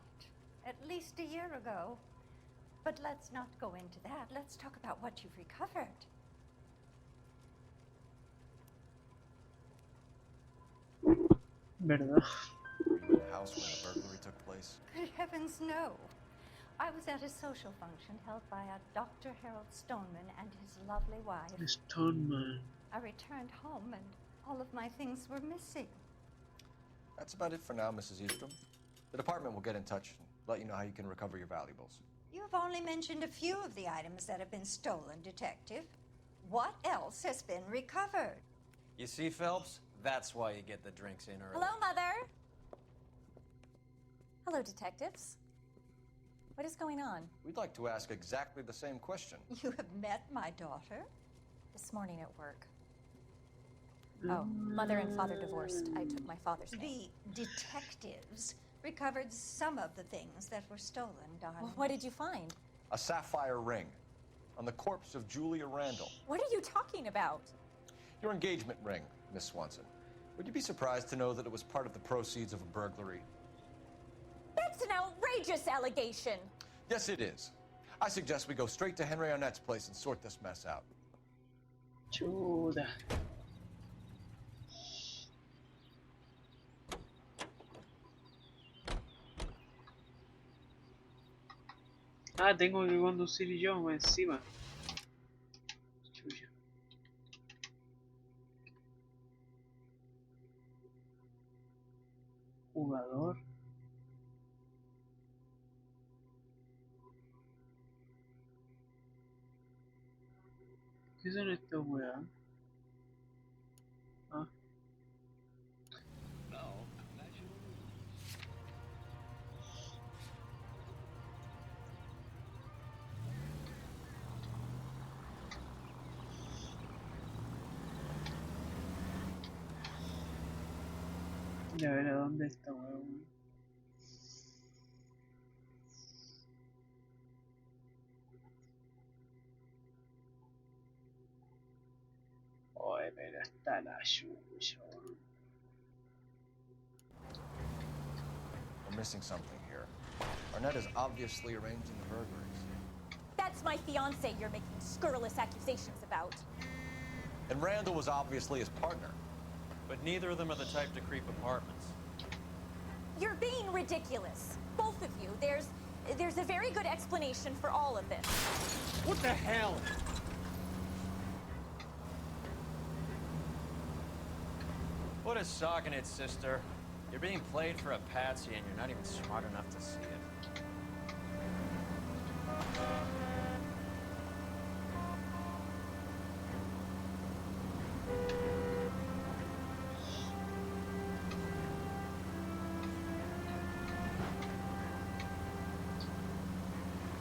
At least a year ago. But let's not go into that. Let's talk about what you've recovered. ¿Verdad? Were you in the house when the burglary took place? Good heavens, no. I was at a social function held by a Dr. Harold Stoneman and his lovely wife. Stoneman. I returned home and all of my things were missing. That's about it for now, Mrs. Eavestrom. The department will get in touch and let you know how you can recover your valuables. You have only mentioned a few of the items that have been stolen, Detective. What else has been recovered? You see, Phelps? That's why you get the drinks in early. Hello, Mother. Hello, detectives. What is going on? We'd like to ask exactly the same question. You have met my daughter? This morning at work. Oh, Mother and Father divorced. I took my father's name. The detectives recovered some of the things that were stolen, darling. Well, what did you find? A sapphire ring on the corpse of Julia Randall. What are you talking about? Your engagement ring, Miss Swanson. Would you be surprised to know that it was part of the proceeds of a burglary? That's an outrageous allegation. Yes, it is. I suggest we go straight to Henry Arnett's place and sort this mess out. Chuda. Ah, tengo que conducir yo encima. Chuya. Jugador. ¿Qué son estos weón? Ah. Ya ver a dónde está, weón. Oye, pero está la chucha, weón. We're missing something here. Arnett is obviously arranging the burglaries. That's my fiance you're making scurrilous accusations about. And Randall was obviously his partner. But neither of them are the type to creep apartments. You're being ridiculous. Both of you. There's a very good explanation for all of this. What the hell? What a sock in it, sister. You're being played for a patsy and you're not even smart enough to see it.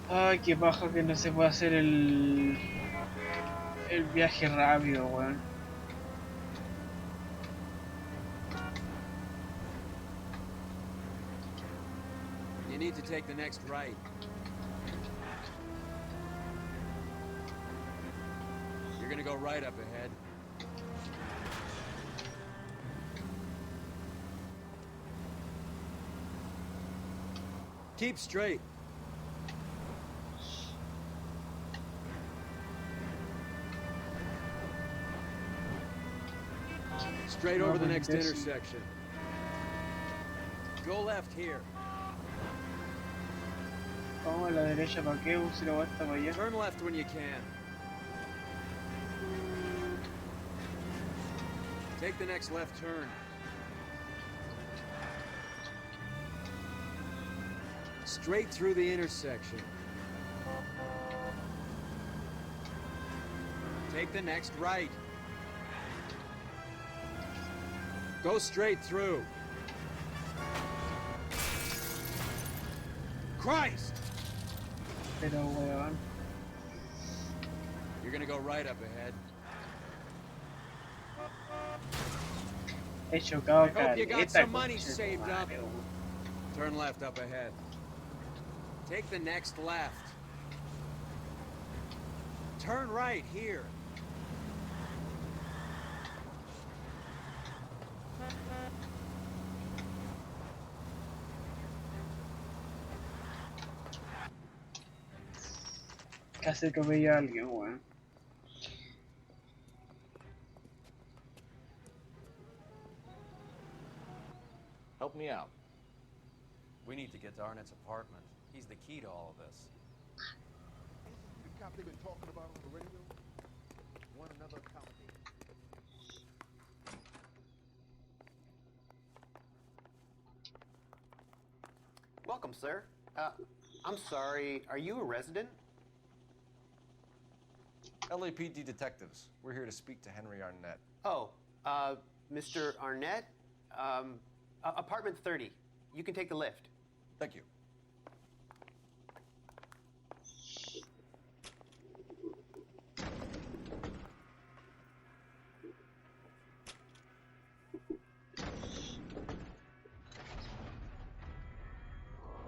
Ay, qué paja que no se puede hacer el viaje rápido, weón. You need to take the next right. You're gonna go right up ahead. Keep straight. Straight over the next intersection. Go left here. Vamos a la derecha, ¿para qué? Si la vuelta para allá. Turn left when you can. Take the next left turn. Straight through the intersection. Take the next right. Go straight through. Christ! Pero, weón. You're gonna go right up ahead. He chocado I hope you got caleta, some money conche tu saved up. madre, weón. Turn left up ahead. Take the next left. Turn right here. Casi atropellé a alguien, weón. Help me out. We need to get to Arnett's apartment. He's the key to all of this. The cop they've been talking about on the radio? Want another accommodation? Welcome, sir. I'm sorry, are you a resident? LAPD detectives. We're here to speak to Henry Arnett. Oh, Mr. Arnett? Apartment 30. You can take the lift. Thank you.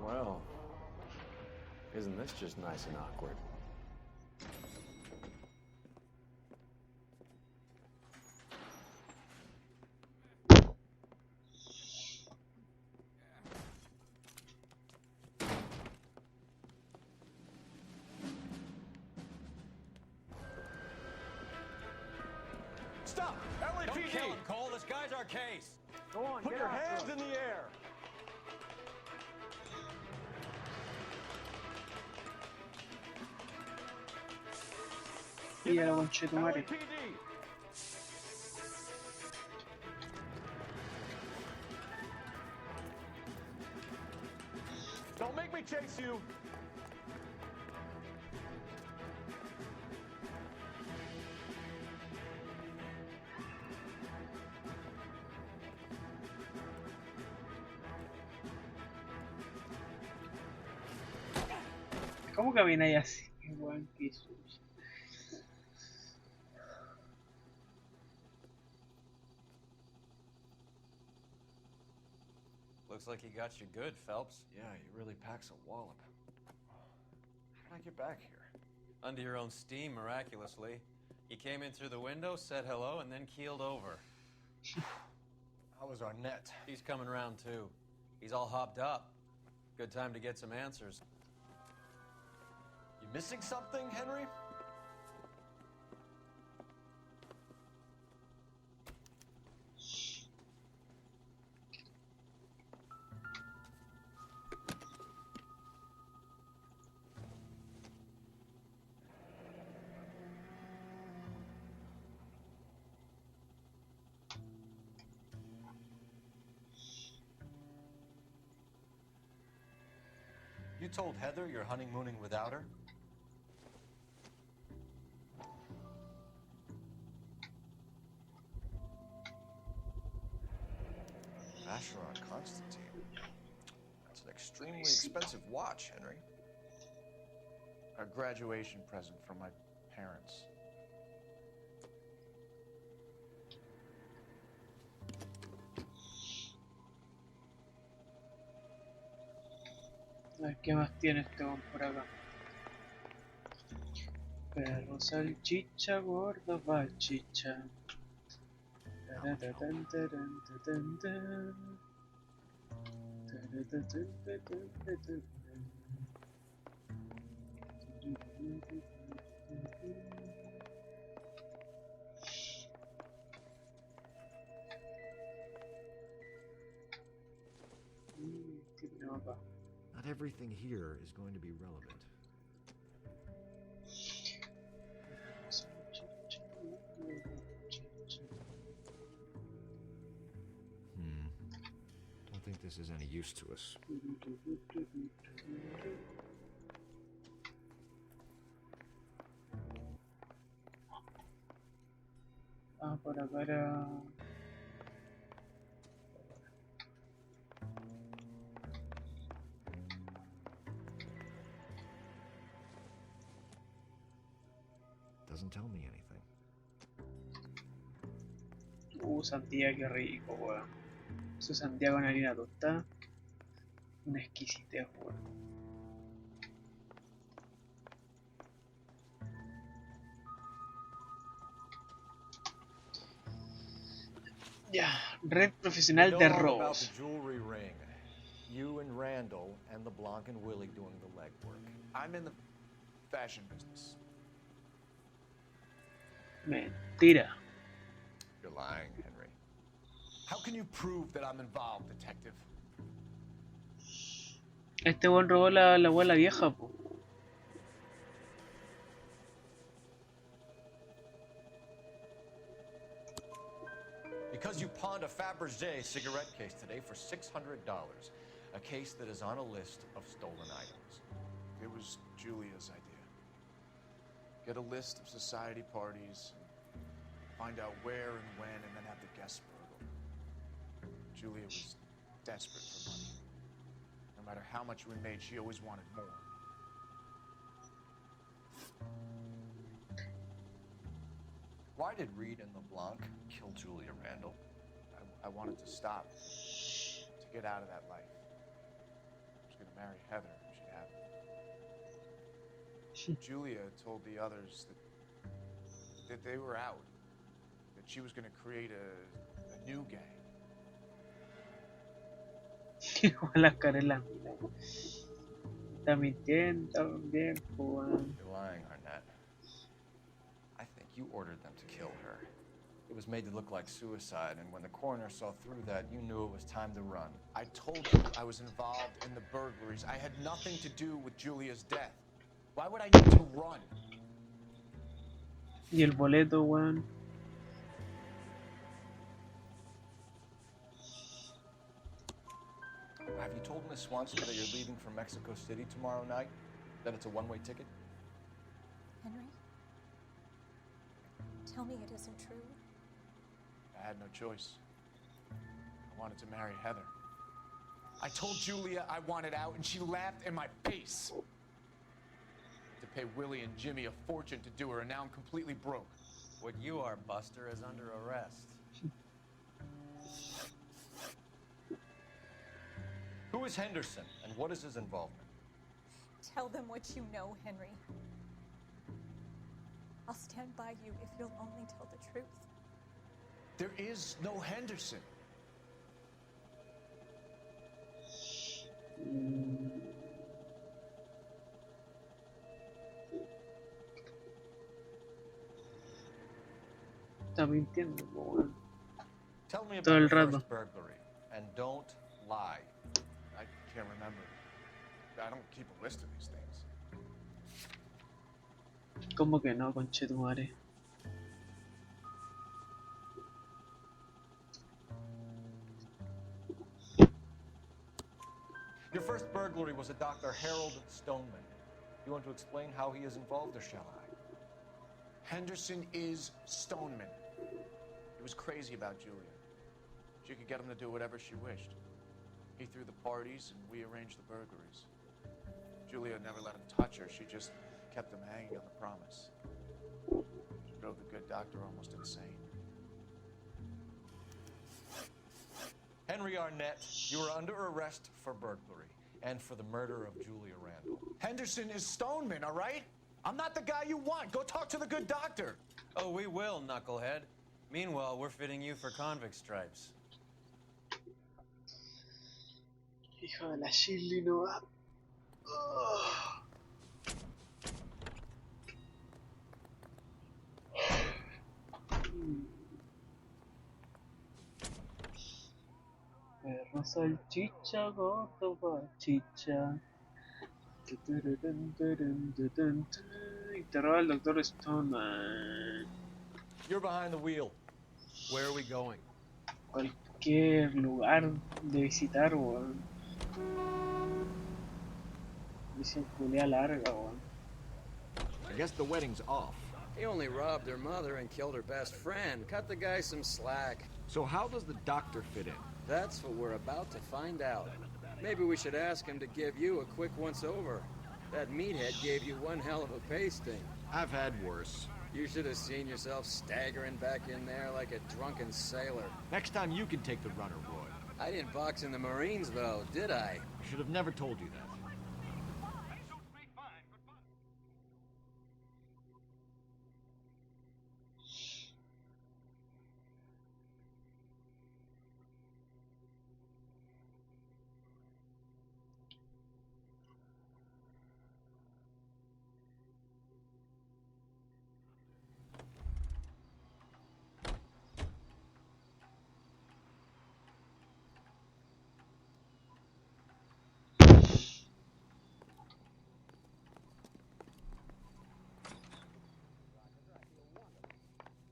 Well, isn't this just nice and awkward? Stop! LAPD! Don't kill him, Cole. This guy's our case. Go on, Put get your after hands him. in the air. Y a la conche tu madre. Don't make me chase you. ¿Cómo camináis así, weón? Qué sucio. Looks like he got you good, Phelps. Yeah, he really packs a wallop. How'd I get back here? Under your own steam, miraculously. He came in through the window, said hello, and then keeled over. How was Arnett? He's coming around, too. He's all hopped up. Good time to get some answers. You missing something, Henry? You told Heather you're honeymooning without her? Vacheron Constantine. That's an extremely expensive watch, Henry. A graduation present from my parents. A ver qué más tiene este weón por acá. Perro, salchicha, gordo, bachicha. Taratatan, taran, tatan, tan. Taratatan, tatan, tatan. ¿Qué tenemos acá? Not everything here is going to be relevant. Don't think this is any use to us. Ah, por acá era... Doesn't tell me anything. Sandía, qué rico, weón. Eso es sandía con harina tostada. Una exquisitez, weón. Ya, red profesional de robos. Jewelry ring. You and Randall and LeBlanc and Willie doing the legwork. I'm in the fashion business. Mentira. You're lying, Henry. How can you prove that I'm involved, detective? Este weón robó la abuela vieja, po. Because you pawned a Fabergé cigarette case today for $600. A case that is on a list of stolen items. It was Julia's idea. Get a list of society parties, find out where and when, and then have the guests burgled. Julia was desperate for money. No matter how much we made, she always wanted more. Why did Reed and LeBlanc kill Julia Randall? I wanted to stop, to get out of that life. I was going to marry Heather if she'd have it. Julia told the others that they were out, that she was going to create a new gang. La cara en la mina. Está mintiendo también, weón. You're lying, Arnett. I think you ordered them to kill her. It was made to look like suicide, and when the coroner saw through that, you knew it was time to run. I told you I was involved in the burglaries. I had nothing to do with Julia's death. Why would I need to run? Y el boleto, weón. Have you told Miss Swanson that you're leaving for Mexico City tomorrow night? That it's a one-way ticket? Henry? Tell me it isn't true. I had no choice. I wanted to marry Heather. I told Julia I wanted out, and she laughed in my face. To pay Willie and Jimmy a fortune to do her, and now I'm completely broke. What you are, Buster, is under arrest. Who is Henderson, and what is his involvement? Tell them what you know, Henry. I'll stand by you if you'll only tell the truth. There is no Henderson. Está mintiendo, weón. Tell me Todo about el the rato. first burglary, and don't lie. I can't remember. I don't keep a list of these things. ¿Cómo que no, conchetumare? Your first burglary burglary was a Dr. Harold Stoneman. You want to explain how he is involved, or shall I? Henderson is Stoneman. He was crazy about Julia. She could get him to do whatever she wished. He threw the parties, and we arranged the burglaries. Julia never let him touch her. She just kept him hanging on the promise. She drove the good doctor almost insane. Henry Arnett, you are under arrest for burglary and for the murder of Julia Randall. Henderson is Stoneman, all right? I'm not the guy you want. Go talk to the good doctor. Oh, we will, knucklehead. Meanwhile, we're fitting you for convict stripes. Hijo de la Shirley no va. Perro salchicha, gordo bachicha. Interroga al doctor Stoneman. You're behind the wheel. Where are we going? Cualquier lugar de visitar, weón. Misión culia larga, weón. I guess the wedding's off. He only robbed her mother and killed her best friend. Cut the guy some slack. So how does the doctor fit in? That's what we're about to find out. Maybe we should ask him to give you a quick once-over. That meathead gave you one hell of a pasting. I've had worse. You should have seen yourself staggering back in there like a drunken sailor. Next time you can take the runner, Roy. I didn't box in the Marines, though, did I? I should have never told you that.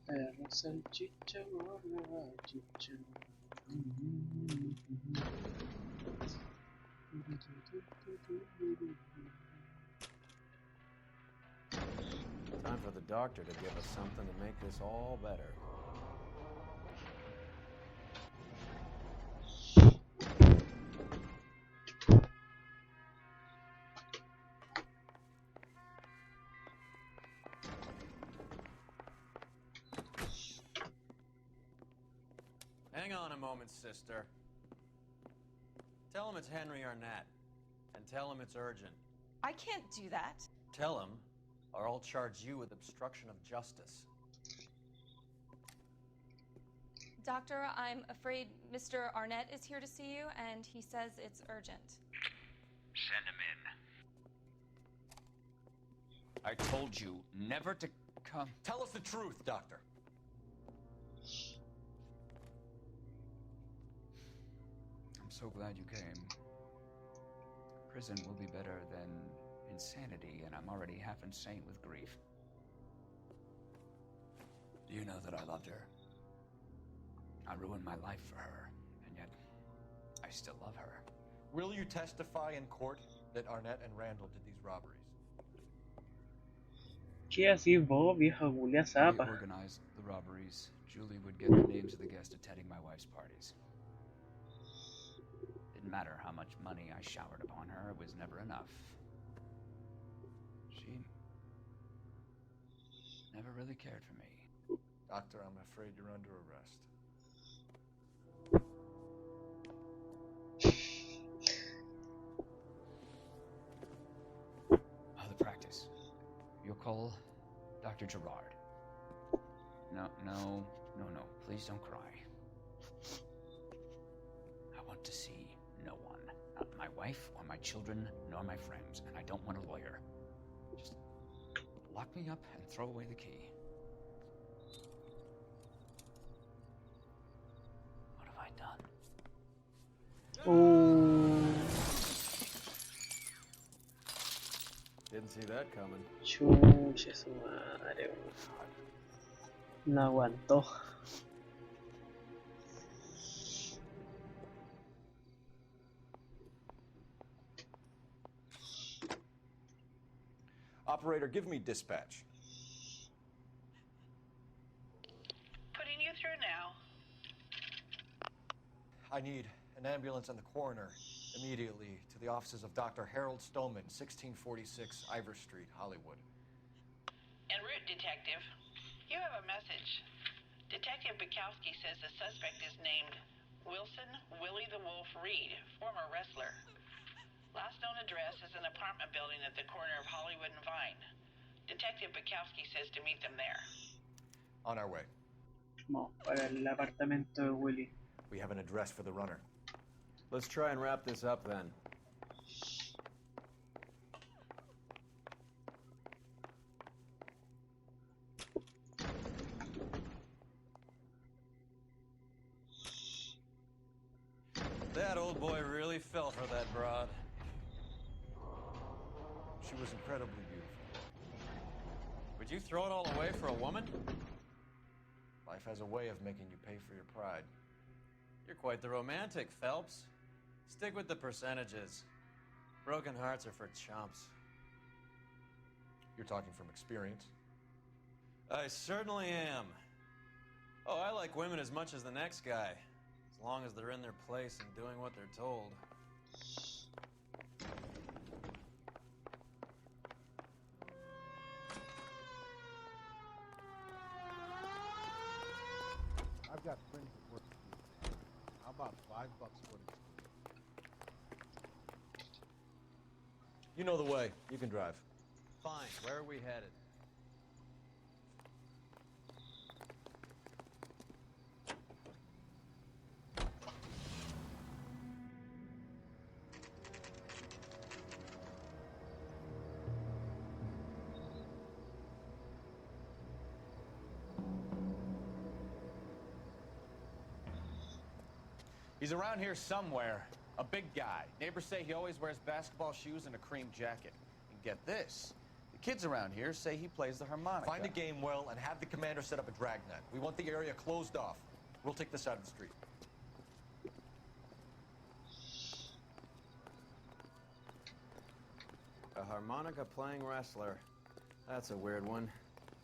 Perro salchicha, gordo bachicha. Time for the doctor to give us something to make this all better. Hang on a moment, sister. Tell him it's Henry Arnett, and tell him it's urgent. I can't do that. Tell him, or I'll charge you with obstruction of justice. Doctor, I'm afraid Mr. Arnett is here to see you, and he says it's urgent. Send him in. I told you never to come. Tell us the truth, Doctor. I'm so glad you came. Prison will be better than insanity, and I'm already half insane with grief. Do you know that I loved her? I ruined my life for her, and yet I still love her. Will you testify in court that Arnett and Randall did these robberies? ¿Qué así vos, vieja culia We zapa? organized the robberies. Julie would get the names of the guests attending my wife's parties. Didn't matter how much money I showered upon her, it was never enough. She never really cared for me. Doctor, I'm afraid you're under arrest. The practice. You'll call Dr. Gerard. No. Please don't cry. I want to see no one. Not my wife or my children nor my friends, and I don't want a lawyer. Just lock me up and throw away the key. What have I done? Oh, Didn't see that coming. chucha su madre, weón. No aguantó. Operator, give me dispatch. Putting you through now. I need an ambulance and the coroner immediately to the offices of Dr. Harold Stoneman, 1646 Ivor Street, Hollywood. En route, Detective. You have a message. Detective Bukowski says the suspect is named Wilson Willie the Wolf Reed, former wrestler. Last known address is an apartment building at the corner of Hollywood and Vine. Detective Bukowski says to meet them there. On our way. Vamos para el apartamento de Willy. We have an address for the runner. Let's try and wrap this up then. That old boy really fell for that broad. She was incredibly beautiful. Would you throw it all away for a woman? Life has a way of making you pay for your pride. You're quite the romantic, Phelps. Stick with the percentages. Broken hearts are for chumps. You're talking from experience. I certainly am. Oh, I like women as much as the next guy, as long as they're in their place and doing what they're told. I've got friends that work for you. How about $5 for the... You know the way. You can drive. Fine. Where are we headed? He's around here somewhere. A big guy. Neighbors say he always wears basketball shoes and a cream jacket. And get this. The kids around here say he plays the harmonica. Find a game well and have the commander set up a dragnet. We want the area closed off. We'll take this side of the street. A harmonica playing wrestler. That's a weird one.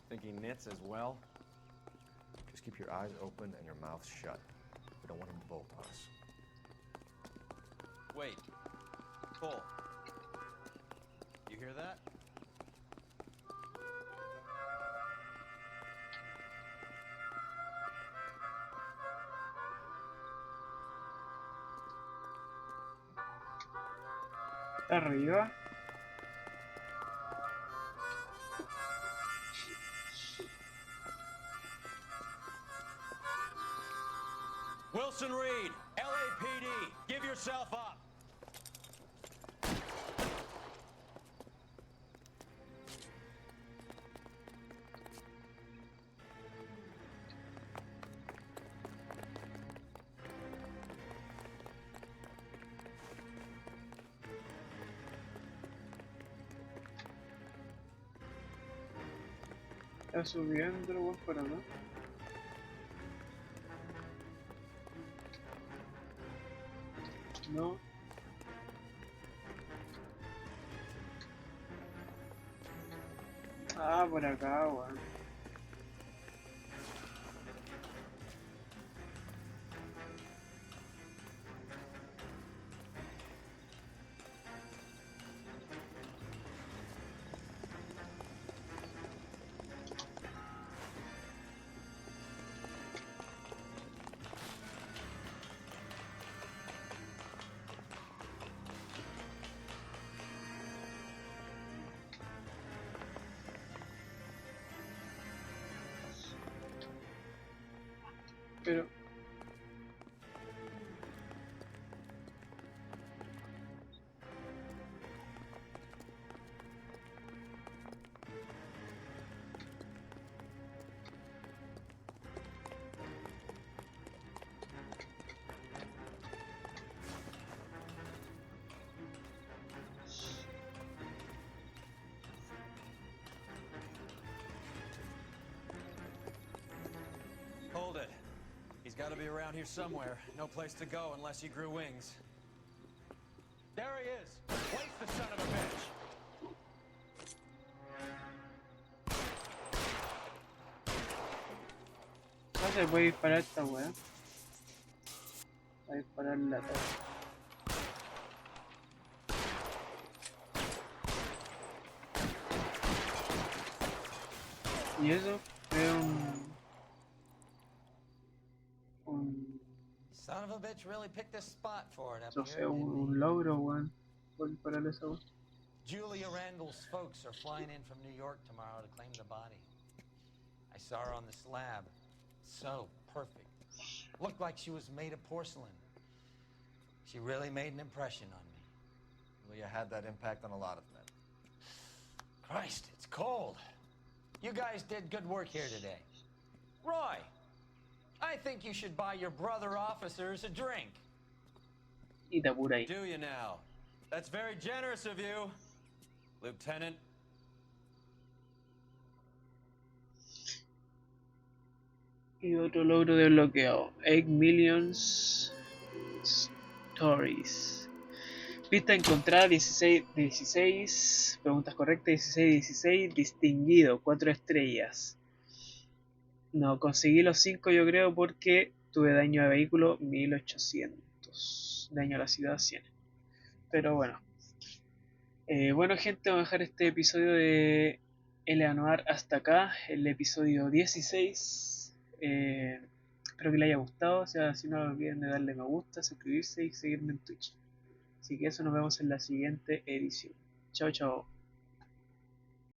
Think he knits as well? Just keep your eyes open and your mouth shut. We don't want him to bolt on us. Wait. Cole. You hear that? Arriba. Wilson Reed, LAPD, give yourself up. Está subiendo, weón, pero no. No. Ah, por acá, weón. Pero... Hold it. He's got to be around here somewhere. No place to go unless he grew wings. There he is! Waste the son of a bitch! No se puede disparar esta weá. Va a disparar la torre. Y eso fue un Son of a bitch really picked a spot for it up eso here, fue didn't he? un logro, weón. Por disparar esa weá. Julia Randall's folks are flying in from New York tomorrow to claim the body. I saw her on the slab. So perfect. Looked like she was made of porcelain. She really made an impression on me. Julia had that impact on a lot of men. Christ, it's cold. You guys did good work here today. Roy, I think you should buy your brother officers a drink. Y te apura ahí. Do you now? That's very generous of you, Lieutenant. Y otro logro desbloqueado. 8 millions stories. Pista encontrada 16. Preguntas correctas 16. Distinguido 4 estrellas. No, conseguí los 5 yo creo porque tuve daño de vehículo 1800. Daño a la ciudad 100. Pero bueno. Bueno gente, vamos a dejar este episodio de NOIRE hasta acá. El episodio 16. Espero que les haya gustado. O sea, si no olviden de darle me gusta, suscribirse y seguirme en Twitch. Así que eso, nos vemos en la siguiente edición. Chao, chao.